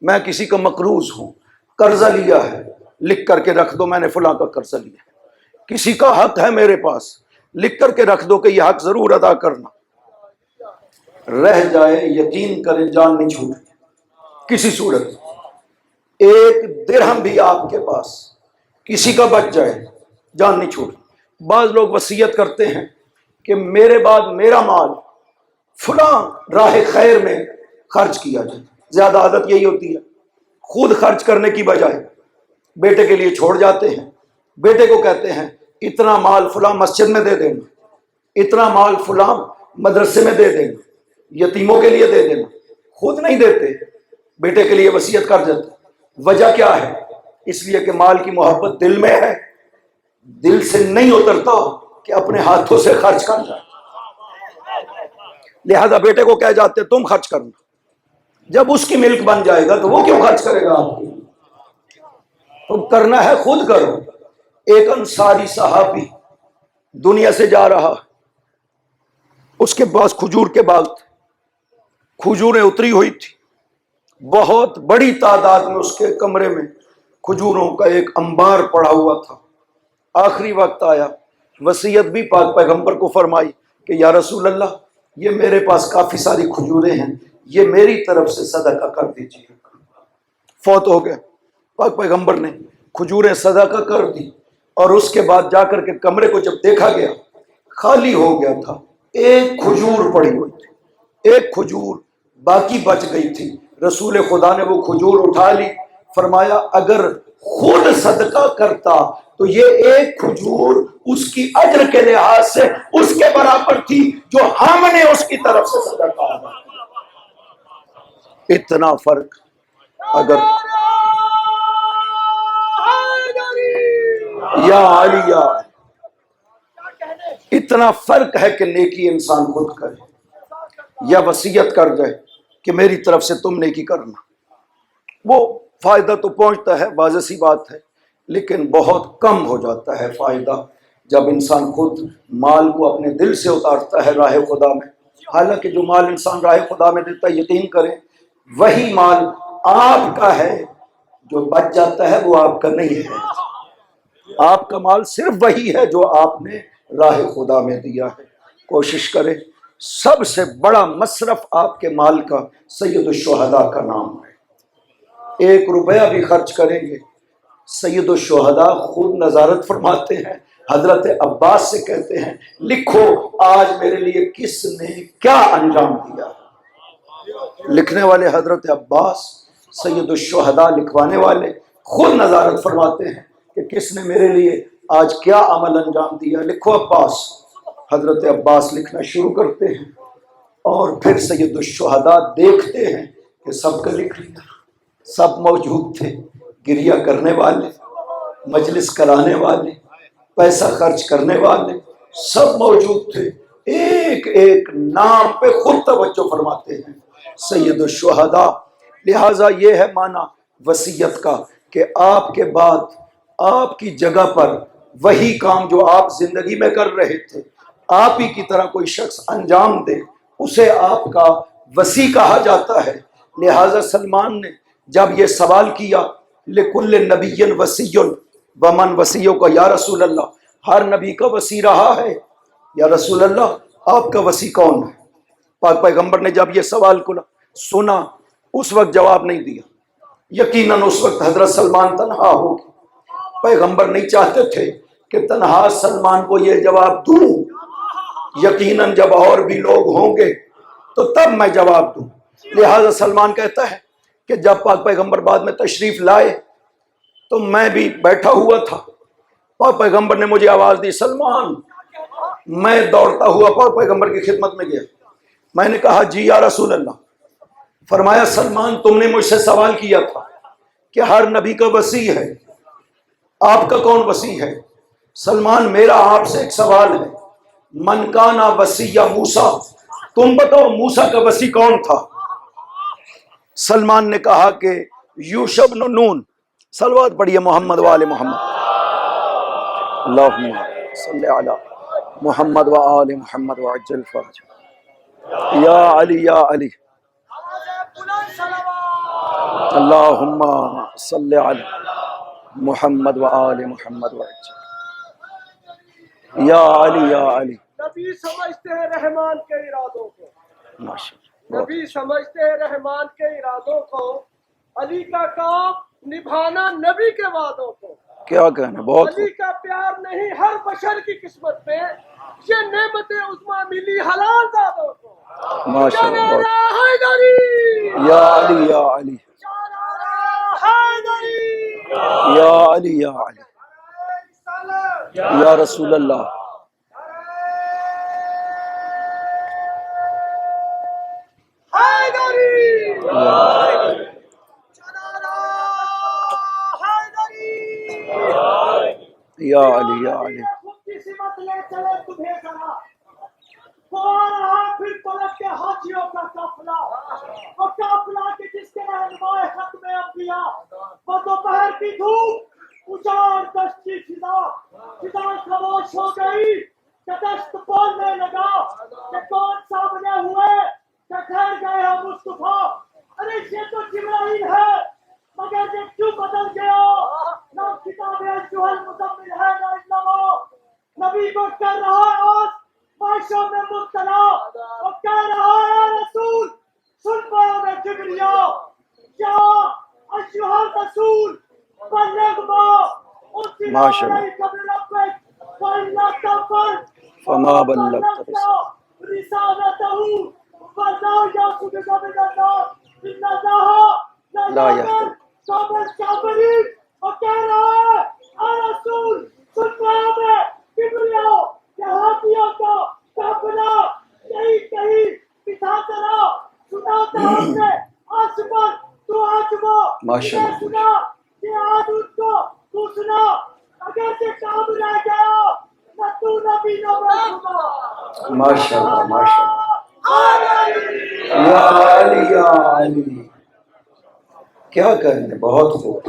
میں کسی کا مقروض ہوں، قرضہ لیا ہے، لکھ کر کے رکھ دو میں نے فلاں کا قرضہ لیا ہے۔ کسی کا حق ہے میرے پاس، لکھ کر کے رکھ دو کہ یہ حق ضرور ادا کرنا۔ رہ جائے یقین کرے جان نہیں چھوٹے کسی صورت، ایک درہم بھی آپ کے پاس کسی کا بچ جائے جان نہیں چھوٹی۔ بعض لوگ وصیت کرتے ہیں کہ میرے بعد میرا مال فلاں راہ خیر میں خرچ کیا جائے۔ زیادہ عادت یہی ہوتی ہے، خود خرچ کرنے کی بجائے بیٹے کے لیے چھوڑ جاتے ہیں، بیٹے کو کہتے ہیں اتنا مال فلاں مسجد میں دے دینا، اتنا مال فلاں مدرسے میں دے دینا، یتیموں کے لیے دے دینا، خود نہیں دیتے، بیٹے کے لیے وصیت کر دیتے۔ وجہ کیا ہے؟ اس لیے کہ مال کی محبت دل میں ہے، دل سے نہیں اترتا کہ اپنے ہاتھوں سے خرچ کر جائے، لہذا بیٹے کو کہہ جاتے تم خرچ کرنا۔ جب اس کی ملک بن جائے گا تو وہ کیوں خرچ کرے گا آپ کو؟ تم کرنا ہے خود کرو۔ ایک انصاری صحابی دنیا سے جا رہا، اس کے پاس کھجور کے باغ تھے، کھجوریں اتری ہوئی تھی، بہت بڑی تعداد میں اس کے کمرے میں کھجوروں کا ایک انبار پڑا ہوا تھا۔ آخری وقت آیا، وصیت بھی پاک پیغمبر کو فرمائی کہ یا رسول اللہ یہ میرے پاس کافی ساری کھجوریں ہیں، یہ میری طرف سے صدقہ کر دیجیے۔ فوت ہو گیا، پاک پیغمبر نے کھجوریں صدقہ کر دی، اور اس کے بعد جا کر کے کمرے کو جب دیکھا گیا خالی ہو گیا تھا، ایک کھجور پڑی ہوئی تھی، ایک کھجور باقی بچ گئی تھی۔ رسول خدا نے وہ کھجور اٹھا لی، فرمایا اگر خود صدقہ کرتا تو یہ ایک کھجور اس کی اجر کے لحاظ سے اس کے برابر تھی جو ہم نے اس کی طرف سے صدقہ ادا کیا۔ اتنا فرق اگر یا علیہ، اتنا فرق ہے کہ نیکی انسان خود کرے یا وصیت کر جائے کہ میری طرف سے تم نیکی کرنا۔ وہ فائدہ تو پہنچتا ہے، واضح سی بات ہے، لیکن بہت کم ہو جاتا ہے فائدہ جب انسان خود مال کو اپنے دل سے اتارتا ہے راہ خدا میں۔ حالانکہ جو مال انسان راہ خدا میں دیتا ہے، یقین کریں وہی مال آپ کا ہے، جو بچ جاتا ہے وہ آپ کا نہیں ہے۔ آپ کا مال صرف وہی ہے جو آپ نے راہ خدا میں دیا ہے۔ کوشش کریں، سب سے بڑا مصرف آپ کے مال کا سید الشہداء کا نام ہے۔ 1 روپیہ بھی خرچ کریں گے، سید الشہداء خود نظارت فرماتے ہیں، حضرت عباس سے کہتے ہیں لکھو آج میرے لیے کس نے کیا انجام دیا۔ لکھنے والے حضرت عباس، سید الشہداء لکھوانے والے خود نظارت فرماتے ہیں کہ کس نے میرے لیے آج کیا عمل انجام دیا۔ لکھو عباس۔ حضرت عباس لکھنا شروع کرتے ہیں، اور پھر سید الشہداء دیکھتے ہیں کہ سب کا لکھ لیا، سب موجود تھے، گریہ کرنے والے، مجلس کرانے والے، پیسہ خرچ کرنے والے سب موجود تھے، ایک ایک نام پہ خود توجہ فرماتے ہیں، سید الشہداء۔ لہٰذا یہ ہے معنی وصیت کا کہ آپ کے بعد آپ کی جگہ پر وہی کام جو آپ زندگی میں کر رہے تھے آپ ہی کی طرح کوئی شخص انجام دے، اسے آپ کا وصی کہا جاتا ہے۔ لہٰذا سلمان نے جب یہ سوال کیا لکل نبی وصی ومن وصیوں کا، یا رسول اللہ ہر نبی کا وصی رہا ہے، یا رسول اللہ آپ کا وصی کون ہے؟ پاک پیغمبر نے جب یہ سوال سنا اس وقت جواب نہیں دیا، یقیناً اس وقت حضرت سلمان تنہا ہو گئے، پیغمبر نہیں چاہتے تھے کہ تنہا سلمان کو یہ جواب دوں، یقیناً جب اور بھی لوگ ہوں گے تو تب میں جواب دوں۔ لہٰذا سلمان کہتا ہے کہ جب پاک پیغمبر بعد میں تشریف لائے تو میں بھی بیٹھا ہوا تھا، پاک پیغمبر نے مجھے آواز دی سلمان، میں دوڑتا ہوا پاک پیغمبر کی خدمت میں گیا، میں نے کہا جی یا رسول اللہ۔ فرمایا سلمان تم نے مجھ سے سوال کیا تھا کہ ہر نبی کا وصی ہے، آپ کا کون وصی ہے؟ سلمان میرا آپ سے ایک سوال ہے، من کانا وصی موسیٰ، تم بتاؤ موسیٰ کا وصی کون تھا؟ سلمان نے کہا کہ یوشع بن نون۔ صلوات پڑھیے محمد و آل محمد، اللہم صلی علی محمد و آل محمد وعجل فرج یا علی یا علی، اللہم صلی علی محمد و آل محمد وعجل یا علی یا علی۔ نبی سمجھتے ہیں رحمان کے ارادوں کو، ماشاءاللہ، نبی سمجھتے ہیں رحمان کے ارادوں کو، علی کا کام نبھانا نبی کے وعدوں کو، کیا کہنا، بہت علی کا پیار نہیں ہر بشر کی قسمت میں، یہ نعمت عظمیٰ ملی حلال زادوں کو۔ ماشاءاللہ، نعرہ حیدری، یا علی یا علی نعرہ حیدری، یا علی یا علی یا رسول اللہ۔ حیدری، یا یا علی یا علی، خود کی سمت لے چلے تمہیں ذرا، وہ آ رہا پھر پلٹ کے حاجیوں کا قافلہ، وہ قافلہ کہ جس کے رہنمائے ختم انبیاء، وہ دوپہر کی دھوپ اجاڑ دشتی فضا، فضا خاموش ہو گئی کہ دشت بولنے لگا کہ کون سامنے ہوئے کہ ٹھہر گئے ہیں مصطفیٰ، ارے یہ تو جبرائیل ہے مگر یہ کیوں بدل گیا، نہ کتاب ایجوہ المزمل ہے نہ علماء، نبی کو کر رہا ہے آج معاشوں میں مبتلا، وہ کہہ رہا ہے رسول سن پیام جبریہ، یا ایھا الرسول بلغ ما انزل الیک من ربک وان لم تفعل فما بلغت رسالتہ واللہ یعصمک من الناس ان اللہ لا یہدی کامل کافرین، وہ کہہ رہا ہے اے رسول سن پیام جبریہ کہ ہاتھیوں کا قافلہ یہی کہیں بٹھا کرا، سناتا ہم نے آسمان تو آجما، ماشاءاللہ، یہ سنا کہ آج ان کو تو سنا، اگر سے کام رہ گیا نہ تو نبی نہ میں ماشاءاللہ، ماشاءاللہ، خدا۔ یا علی یا علی، کیا کہنے، بہت خوب۔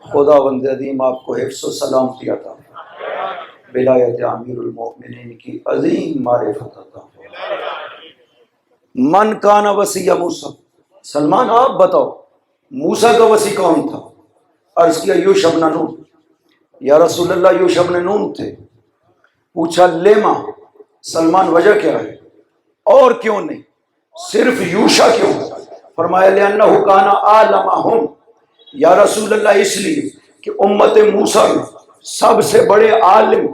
خداوند عظیم آپ کو حفظ و سلامتی عطا فرمائے، ولایت امیر المؤمنین کی عظیم معرفت عطا فرمائے۔ من کان وصی موسیٰ، سلمان آپ بتاؤ موسیٰ کا وصی کون تھا؟ عرض کیا یوشع بن نون، یا رسول اللہ یوشع بن نون تھے۔ پوچھا لیما، سلمان وجہ کیا ہے، اور کیوں نہیں، صرف یوشع کیوں؟ فرمایا لأنہ کان اعلمہم، یا رسول اللہ اس لیے کہ امت موسیٰ میں سب سے بڑے عالم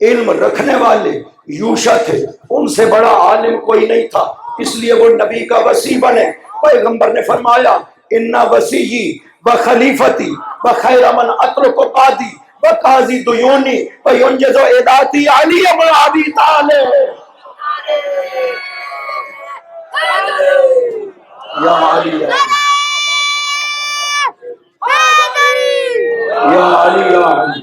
علم رکھنے والے یوشع تھے، ان سے بڑا عالم کوئی نہیں تھا، اس لیے وہ نبی کا وصی بنے۔ پیغمبر نے فرمایا ان وصیی و خلیفتی و خیر من اترک قاضی و قاضی دیونی و ینجز عداتی علی بن ابی طالب۔ یا علی یا علی، یا علی یا علی،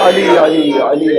علی علی علی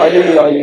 علی علی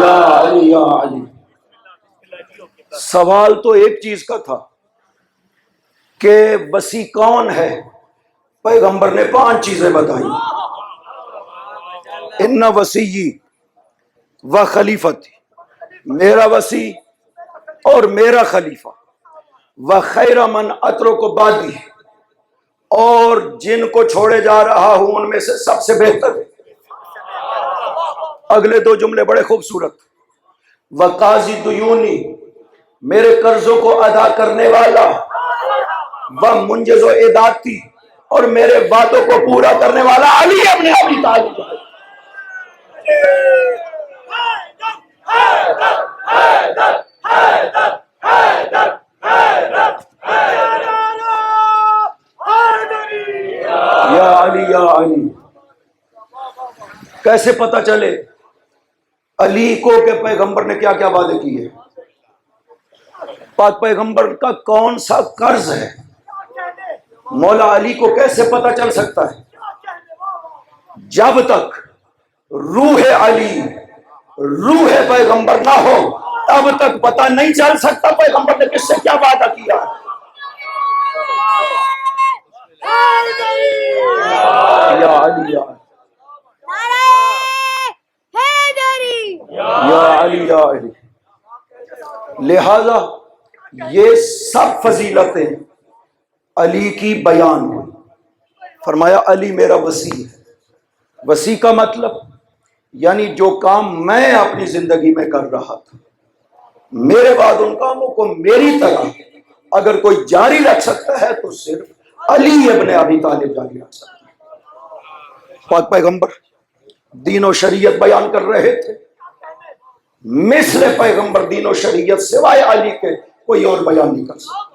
یا علی یا علی. سوال تو ایک چیز کا تھا کہ وسیع کون ہے. پیغمبر نے 5 چیزیں بتائی. ان وسیعی و خلیفتی، میرا وسیع اور میرا خلیفہ، و خیر من اترک بعدی، اور جن کو چھوڑے جا رہا ہوں ان میں سے سب سے بہتر. اگلے 2 جملے بڑے خوبصورت. و قاضی دیونی، میرے قرضوں کو ادا کرنے والا، و منجز و اعدادی، اور میرے وعدوں کو پورا کرنے والا علی ابن ابی طالب. یا علی یا علی. کیسے پتہ چلے علی کو کہ پیغمبر نے کیا کیا وعدے کیے؟ پاک پیغمبر کا کون سا قرض ہے مولا علی کو کیسے پتہ چل سکتا ہے؟ جب تک روح علی، روح پیغمبر نہ ہو تب تک پتہ نہیں چل سکتا پیغمبر نے کس سے کیا وعدہ کیا. یا علی یا علی یا علی. لہذا یہ سب فضیلتیں علی کی بیان ہوئی. فرمایا علی میرا وسیع ہے. وسیع کا مطلب یعنی جو کام میں اپنی زندگی میں کر رہا تھا، میرے بعد ان کاموں کو میری طرح اگر کوئی جاری رکھ سکتا ہے تو صرف علی ابن ابی طالب جاری رکھ سکتا ہے. پاک پیغمبر دین و شریعت بیان کر رہے تھے، مثل پیغمبر دین و شریعت سوائے علی کے کوئی اور بیان نہیں کر سکتا.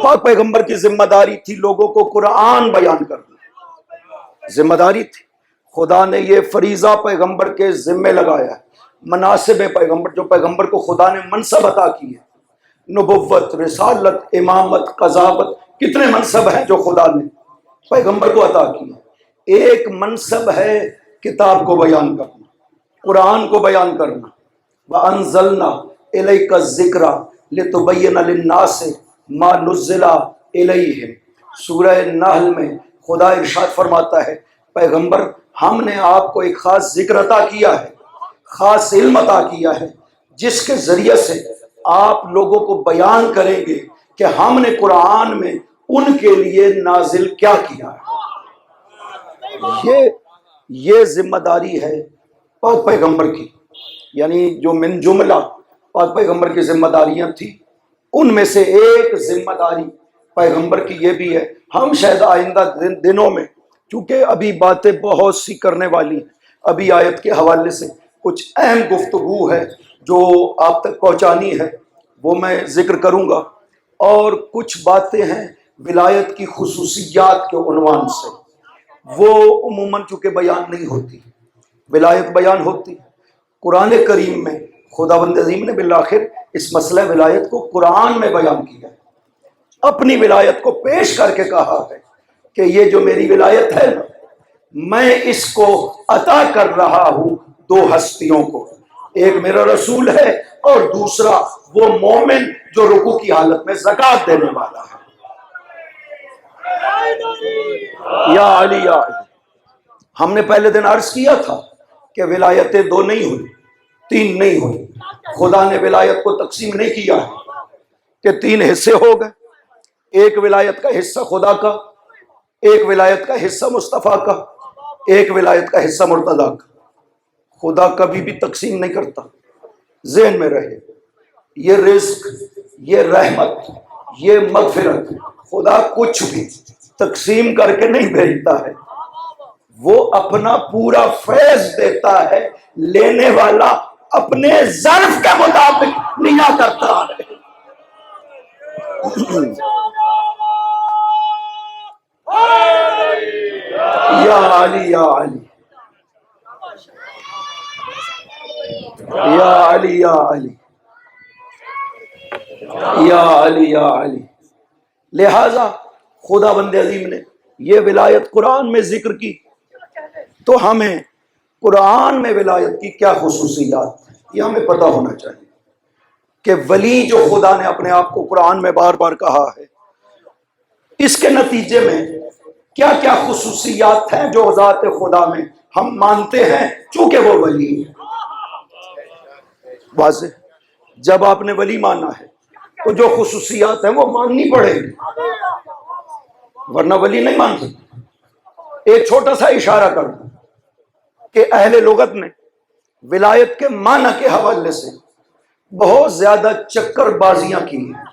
پاک پیغمبر کی ذمہ داری تھی لوگوں کو قرآن بیان کرنا، ذمہ داری تھی. خدا نے یہ فریضہ پیغمبر کے ذمے لگایا ہے. مناسب پیغمبر، جو پیغمبر کو خدا نے منصب عطا کی ہے، نبوت، رسالت، امامت، قضاوت، کتنے منصب ہیں جو خدا نے پیغمبر کو عطا کی ہے. ایک منصب ہے کتاب کو بیان کرنا، قرآن کو بیان کرنا. وَأَنزَلْنَا إِلَيْكَ الذِّكْرَ لِتُبَيِّنَ لِلنَّاسِ مَا نُزِّلَ إِلَيْهِمْ. سورہ نحل میں خدا ارشاد فرماتا ہے پیغمبر ہم نے آپ کو ایک خاص ذکر عطا کیا ہے، خاص علم عطا کیا ہے، جس کے ذریعے سے آپ لوگوں کو بیان کریں گے کہ ہم نے قرآن میں ان کے لیے نازل کیا کیا ہے. یہ ذمہ داری ہے پاک پیغمبر کی. یعنی جو من جملہ پاک پیغمبر کی ذمہ داریاں تھی ان میں سے ایک ذمہ داری پیغمبر کی یہ بھی ہے. ہم شاید آئندہ دنوں میں، چونکہ ابھی باتیں بہت سی کرنے والی، ابھی آیت کے حوالے سے کچھ اہم گفتگو ہے جو آپ تک پہنچانی ہے، وہ میں ذکر کروں گا. اور کچھ باتیں ہیں ولایت کی خصوصیات کے عنوان سے، وہ عموماً چونکہ بیان نہیں ہوتی، ولایت بیان ہوتی. قرآن کریم میں خداوند عظیم نے بالآخر اس مسئلہ ولایت کو قرآن میں بیان کیا ہے، اپنی ولایت کو پیش کر کے کہا ہے کہ یہ جو میری ولایت ہے میں اس کو عطا کر رہا ہوں 2 ہستیوں کو، ایک میرا رسول ہے اور دوسرا وہ مومن جو رکوع کی حالت میں زکوٰۃ دینے والا ہے. یا علی یا علی. ہم نے پہلے دن عرض کیا تھا کہ ولایتیں 2 نہیں ہوئی، 3 نہیں ہوئی. خدا نے ولایت کو تقسیم نہیں کیا ہے کہ 3 حصے ہو گئے. ایک ولایت کا حصہ خدا کا، ایک ولایت کا حصہ مصطفیٰ کا، ایک ولایت کا حصہ مرتضیٰ کا. خدا کبھی بھی تقسیم نہیں کرتا، ذہن میں رہے. یہ رزق، یہ رحمت، یہ مغفرت خدا کچھ بھی تقسیم کر کے نہیں بھیجتا ہے، وہ اپنا پورا فیض دیتا ہے. لینے والا اپنے ظرف کے مطابق لیا کرتا ہے. یا علی یا علی یا علی یا علی. یا علی یا علی۔ لہذا خدا بند عظیم نے یہ ولایت قرآن میں ذکر کی، تو ہمیں قرآن میں ولایت کی کیا خصوصیات ہیں یہ ہمیں پتہ ہونا چاہیے کہ ولی جو خدا نے اپنے آپ کو قرآن میں بار بار کہا ہے، اس کے نتیجے میں کیا کیا خصوصیات ہیں جو ذات خدا میں ہم مانتے ہیں چونکہ وہ ولی ہے۔ واضح، جب آپ نے ولی مانا ہے تو جو خصوصیات ہیں وہ ماننی پڑے گی، ورنہ ولی نہیں مان سکتے۔ ایک چھوٹا سا اشارہ کر دوں کہ اہل لغت نے ولایت کے معنی کے حوالے سے بہت زیادہ چکر بازیاں کی ہیں۔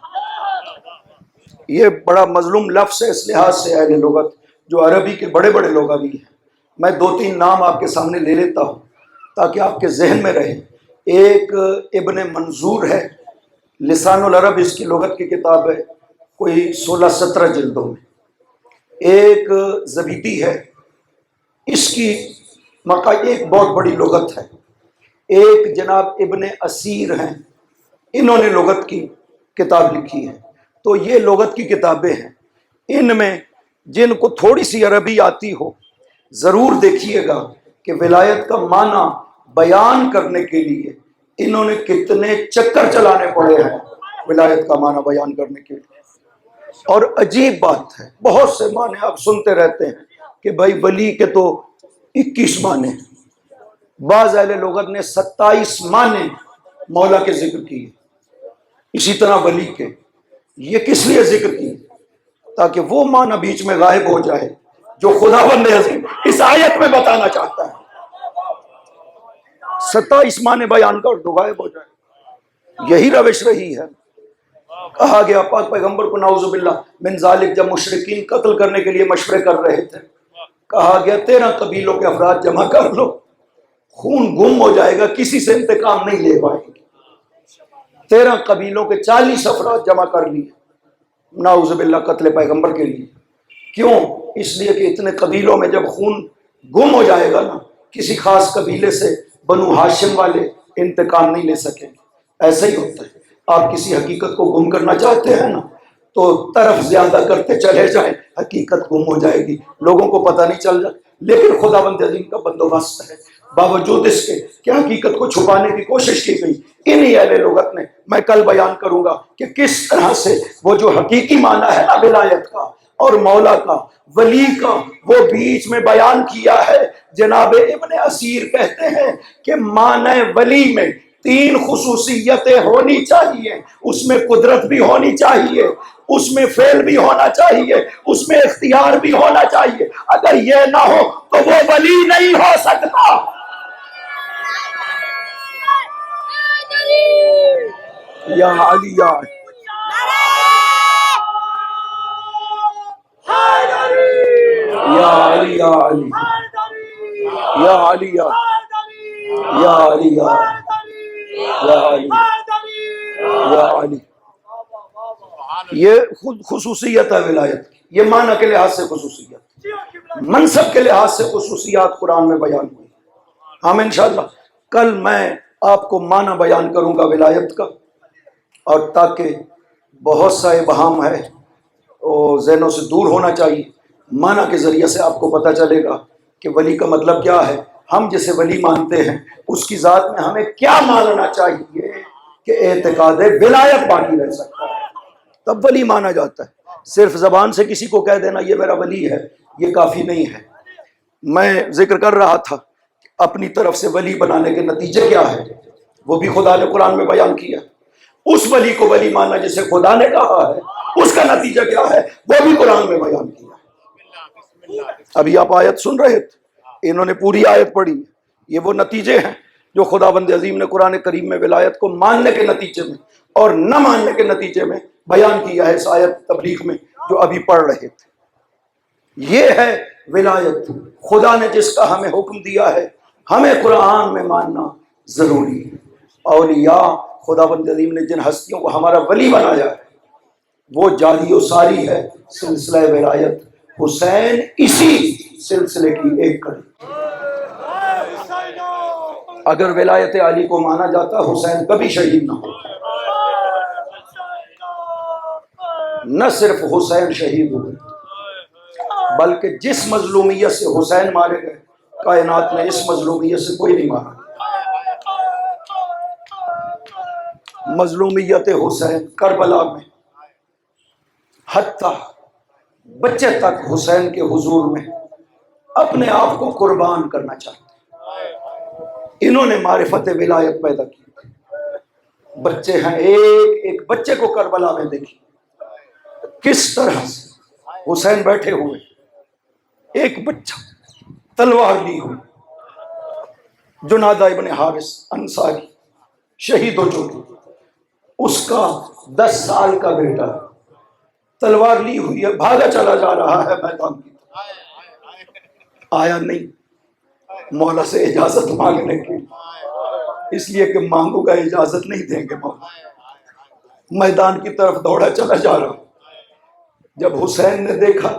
یہ بڑا مظلوم لفظ ہے اس لحاظ سے اہل لغت جو عربی کے بڑے بڑے لوگ بھی ہیں۔ میں 2-3 نام آپ کے سامنے لے لیتا ہوں تاکہ آپ کے ذہن میں رہے۔ ایک ابن منظور ہے، لسان العرب اس کی لغت کی کتاب ہے، کوئی 16-17 جلدوں میں۔ ایک زبیدی ہے، اس کی ایک بہت بڑی لغت ہے۔ ایک جناب ابن اسیر ہیں، انہوں نے لغت کی کتاب لکھی ہے۔ تو یہ لغت کی کتابیں ہیں، ان میں جن کو تھوڑی سی عربی آتی ہو ضرور دیکھیے گا کہ ولایت کا معنی بیان کرنے کے لیے انہوں نے کتنے چکر چلانے پڑے ہیں ولایت کا معنی بیان کرنے کے لیے۔ اور عجیب بات ہے، بہت سے معنی آپ سنتے رہتے ہیں کہ بھائی ولی کے تو 21 معنی، بعض اہل لغت نے 27 معنی مولا کے ذکر کیے، اسی طرح ولی کے۔ یہ کس لیے ذکر کی؟ تاکہ وہ معنی بیچ میں غائب ہو جائے جو خداوند عظیم اس آیت میں بتانا چاہتا ہے۔ 27 معنی بیان کر دو، غائب ہو جائے۔ یہی روش رہی ہے۔ کہا گیا پاک پیغمبر کو نعوذ باللہ من ذالک، جب مشرکین قتل کرنے کے لیے مشورے کر رہے تھے، کہا گیا 13 قبیلوں کے افراد جمع کر لو، خون گم ہو جائے گا، کسی سے انتقام نہیں لے پائیں گے۔ 13 قبیلوں کے 40 افراد جمع کر لیے نعوذ باللہ قتل پیغمبر کے لیے۔ کیوں؟ اس لیے کہ اتنے قبیلوں میں جب خون گم ہو جائے گا نا، کسی خاص قبیلے سے بنو ہاشم والے انتقام نہیں لے سکیں گے۔ ایسا ہی ہوتا ہے، آپ کسی حقیقت کو گم کرنا چاہتے ہیں نا تو طرف زیادہ کرتے چلے جائیں، حقیقت گم ہو جائے گی، لوگوں کو پتہ نہیں چل جائے۔ لیکن خداوند عظیم کا بندوبست ہے، باوجود اس کے کہ حقیقت کو چھپانے کی کوشش کی گئی، انہی اہل لغت نے، میں کل بیان کروں گا کہ کس طرح سے وہ جو حقیقی معنی ہے نا ولایت کا اور مولا کا، ولی کا، وہ بیچ میں بیان کیا ہے۔ جناب ابن اسیر کہتے ہیں کہ معنی ولی میں 3 خصوصیتیں ہونی چاہیے، اس میں قدرت بھی ہونی چاہیے، اس میں فعل بھی ہونا چاہیے، اس میں اختیار بھی ہونا چاہیے۔ اگر یہ نہ ہو تو وہ ولی نہیں ہو سکتا۔ یا علی یا علی یا علی یا علی یا علی یا علی یا علی۔ یہ خود خصوصیت ہے ولایت کی، یہ معنی کے لحاظ سے خصوصیت، منصب کے لحاظ سے خصوصیات قرآن میں بیان ہوئی۔ ہم انشاءاللہ کل میں آپ کو معنی بیان کروں گا ولایت کا، اور تاکہ بہت سا ابہام ہے وہ ذہنوں سے دور ہونا چاہیے۔ معنی کے ذریعے سے آپ کو پتہ چلے گا کہ ولی کا مطلب کیا ہے، ہم جسے ولی مانتے ہیں اس کی ذات میں ہمیں کیا ماننا چاہیے کہ اعتقاد ولایت باقی رہ سکتا ہے، تب ولی مانا جاتا ہے۔ صرف زبان سے کسی کو کہہ دینا یہ میرا ولی ہے، یہ کافی نہیں ہے۔ میں ذکر کر رہا تھا اپنی طرف سے ولی بنانے کے نتیجے کیا ہے، وہ بھی خدا نے قرآن میں بیان کیا۔ اس ولی کو ولی ماننا جسے خدا نے کہا ہے، اس کا نتیجہ کیا ہے، وہ بھی قرآن میں بیان کیا۔ ابھی آپ آیت سن رہے تھے، انہوں نے پوری آیت پڑھی، یہ وہ نتیجے ہیں جو خداوند عظیم نے قرآن کریم میں ولایت کو ماننے کے نتیجے میں اور نہ ماننے کے نتیجے میں بیان کیا ہے اس آیت تبلیغ میں جو ابھی پڑھ رہے تھے۔ یہ ہے ولایت، خدا نے جس کا ہمیں حکم دیا ہے ہمیں قرآن میں ماننا ضروری ہے۔ اولیاء، خداوند عظیم نے جن ہستیوں کو ہمارا ولی بنایا ہے وہ جاری و ساری ہے سلسلہ ولایت۔ حسین اسی سلسلے کی ایک کڑی۔ اگر ولایت علی کو مانا جاتا حسین کبھی شہید نہ ہوتا۔ نہ صرف حسین شہید ہوئے بلکہ جس مظلومیت سے حسین مارے گئے کائنات میں اس مظلومیت سے کوئی نہیں مارا۔ مظلومیت حسین کربلا میں حتیٰ بچے تک حسین کے حضور میں اپنے آپ کو قربان کرنا چاہتے، انہوں نے معرفت ولایت پیدا کی۔ بچے ہیں، ایک بچے کو کربلا میں دیکھی کس طرح سے حسین بیٹھے ہوئے، ایک بچہ تلوار لی ہوئی، جنادہ ابن حارث انصاری شہید ہو چکی، اس کا 10 سال کا بیٹا تلوار لی ہوئی ہے، بھاگا چلا جا رہا ہے میدان کی، آیا نہیں مولا سے اجازت مانگنے کی، اس لیے کہ مانگو گا اجازت نہیں دیں گے مولا، میدان کی طرف دوڑا چلا جا رہا۔ جب حسین نے دیکھا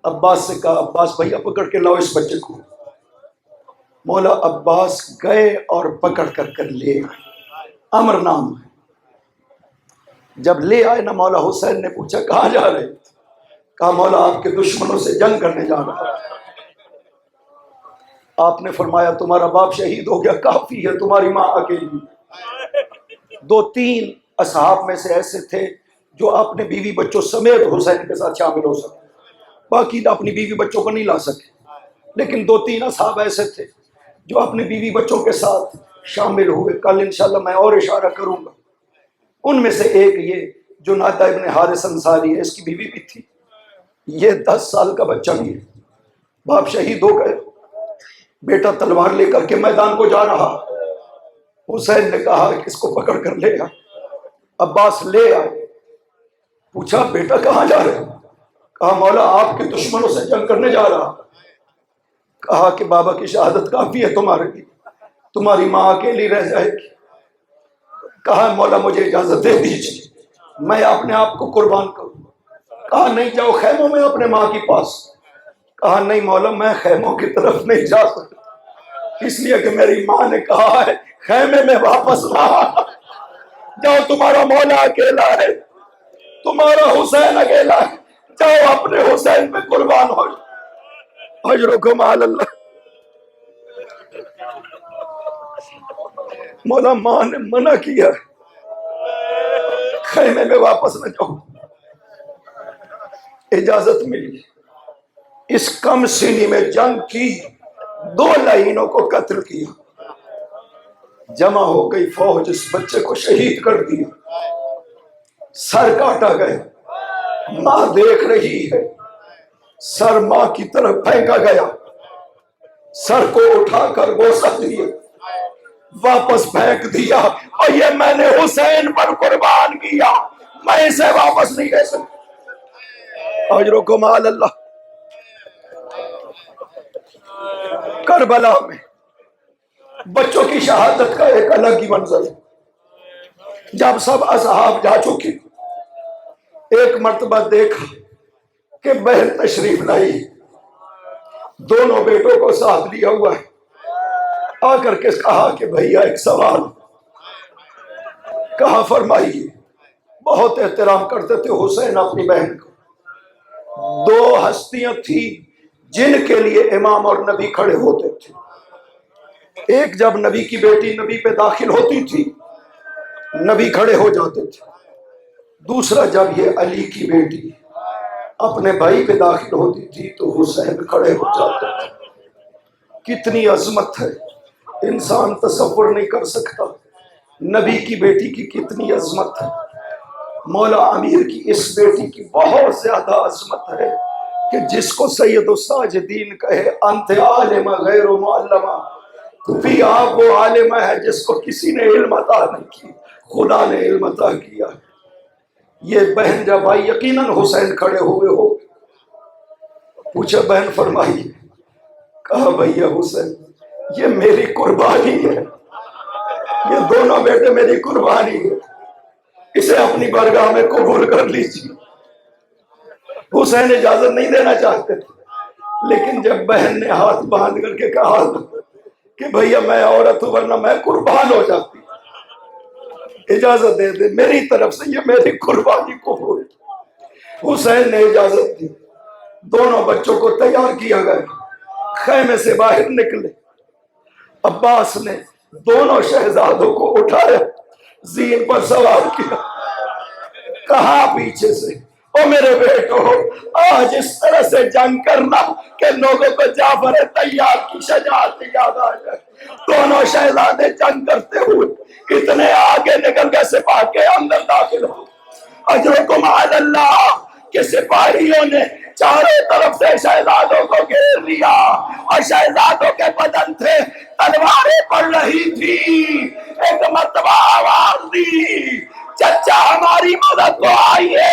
عباس سے کہا عباس بھیا پکڑ کے لاؤ اس بچے کو، مولا عباس گئے اور پکڑ کر لے آئے، امر نام ہے۔ جب لے آئے نا مولا حسین نے پوچھا کہاں جا رہے؟ کہا مولا آپ کے دشمنوں سے جنگ کرنے جا رہا۔ آپ نے فرمایا تمہارا باپ شہید ہو گیا، کافی ہے، تمہاری ماں اکیلی۔ 2-3 اصحاب میں سے ایسے تھے جو اپنے بیوی بچوں سمیت حسین کے ساتھ شامل ہو سکے، باقی اپنی بیوی بچوں کو نہیں لا سکے، لیکن 2-3 اصحاب ایسے تھے جو اپنے بیوی بچوں کے ساتھ شامل ہوئے۔ کل انشاءاللہ میں اور اشارہ کروں گا، ان میں سے ایک یہ جنادہ ابن حارث انصاری ہے، اس کی بیوی بھی تھی، یہ 10 سال کا بچہ بھی ہے۔ باپ شہید ہو گئے، بیٹا تلوار لے کر کے میدان کو جا رہا، حسین نے کہا کہ اس کو پکڑ کر لے آ۔ عباس لے آئے، پوچھا بیٹا کہاں جا رہے؟ کہا مولا آپ کے دشمنوں سے جنگ کرنے جا رہا۔ کہا کہ بابا کی شہادت کافی ہے تمہارے لیے، تمہاری ماں اکیلی رہ جائے گی۔ کہا مولا مجھے اجازت دے دیجیے میں اپنے آپ کو قربان کروں۔ کہا نہیں جاؤ خیموں میں اپنے ماں کے پاس۔ کہا نہیں مولا میں خیموں کی طرف نہیں جا سکتا، اس لیے کہ میری ماں نے کہا ہے خیمے میں واپس نہ آنا، جاؤ تمہارا مولا اکیلا ہے، تمہارا حسین اکیلا ہے، جاؤ اپنے حسین پہ قربان ہو جاؤ۔ اجرکم علی اللہ۔ مولا ماں نے منع کیا خیمے میں واپس نہ جاؤ، اجازت ملی، اس کم سینی میں جنگ کی، 2 لعینوں کو قتل کیا، جمع ہو گئی فوج، اس بچے کو شہید کر دیا، سر کاٹا گیا، ماں دیکھ رہی ہے، سر ماں کی طرف پھینکا گیا، سر کو اٹھا کر بوسہ دیا، واپس پھینک دیا، اور یہ میں نے حسین پر قربان کیا، میں اسے واپس نہیں لے سکتا۔ اجرکم علی اللہ۔ کربلا میں بچوں کی شہادت کا ایک الگ ہی منظر ہے۔ جب سب اصحاب جا چکے، ایک مرتبہ دیکھا کہ بہن تشریف لائی، دونوں بیٹوں کو ساتھ لیا ہوا ہے، آ کر کے کہا کہ بھیا ایک سوال۔ کہا فرمائیے۔ بہت احترام کرتے تھے حسین اپنی بہن کو، 2 ہستیاں تھیں جن کے لیے امام اور نبی کھڑے ہوتے تھے، ایک جب نبی کی بیٹی نبی پہ داخل ہوتی تھی نبی کھڑے ہو جاتے تھے، دوسرا جب یہ علی کی بیٹی اپنے بھائی پہ داخل ہوتی تھی تو حسین کھڑے ہو جاتے تھے۔ کتنی عظمت ہے، انسان تصور نہیں کر سکتا نبی کی بیٹی کی کتنی عظمت ہے۔ مولا امیر کی اس بیٹی کی بہت زیادہ عظمت ہے کہ جس کو سید الساجدین کہے انت عالم غیر معلمہ، بھی آپ وہ عالمہ ہے جس کو کسی نے علم عطا نہیں کی، خدا نے علم عطا کیا۔ یہ بہن جب آئی یقیناً حسین کھڑے ہوئے ہو، پوچھا بہن فرمائیے۔ کہا بھیا حسین یہ میری قربانی ہے، یہ دونوں بیٹے میری قربانی ہے، اسے اپنی بارگاہ میں قبول کر لیجیے۔ حسین اجازت نہیں دینا چاہتے تھے، لیکن جب بہن نے ہاتھ باندھ کر کے کہا کہ بھیا میں عورت ہوں ورنہ میں قربان ہو جاتی، اجازت دے دے، میری طرف سے یہ میری قربانی قبول۔ حسین نے اجازت دی، دونوں بچوں کو تیار کیا گیا، خیمے سے باہر نکلے، عباس نے دونوں شہزادوں کو اٹھایا، زین پر سوار کیا، کہا پیچھے سے او میرے بیٹو آج اس طرح سے جنگ کرنا کہ لوگوں کو جعفر طیار کی شجاعت یاد آ جائے۔ دونوں شہزادے جنگ کرتے ہوئے اتنے آگے نکل گئے، سپاہ کے اندر داخل ہو، اجرکم علی اللہ کہ سپاہیوں نے چاروں طرف سے شہزادوں کو گھیر لیا اور شہزادوں کے بدن تھے، تلواریں پڑ رہی تھی، ایک مرتبہ آواز دی چچا ہماری مدد کو آئیے،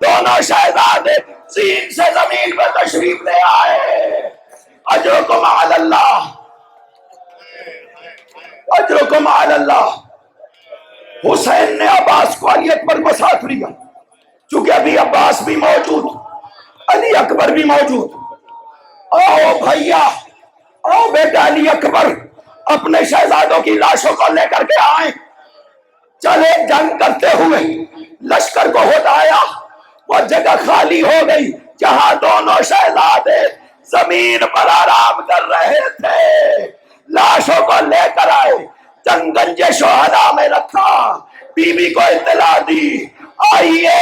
دونوں شہزادے زین سے زمین پر تشریف لے آئے۔ اجرکم علی اللہ، اجرکم علی اللہ۔ حسین نے عباس کو علی اکبر کو ساتھ لیا، چونکہ ابھی عباس بھی موجود، علی اکبر بھی موجود۔ آؤ بھیا، آؤ بیٹا علی اکبر اپنے شہزادوں کی لاشوں کو لے کر کے آئیں، چلے جنگ کرتے ہوئے لشکر کو ہٹایا، وہ جگہ خالی ہو گئی جہاں دونوں شہزادے زمین پر آرام کر رہے تھے، لاشوں کو لے کر آئے، جنگنج شہداء میں رکھا، بی بی کو اطلاع دی آئیے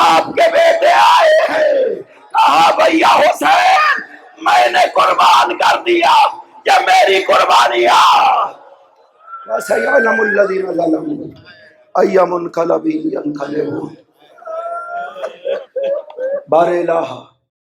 آپ کے بیٹے آئے ہیں، کہا بھیا حسین میں نے قربان کر دیا، یہ میری قربانیاں، وَسَيَعْلَمُ الَّذِينَ ظَلَمُوا أَيَّ مُنْقَلَبٍ يَنْقَلِبُونَ۔ بار الہ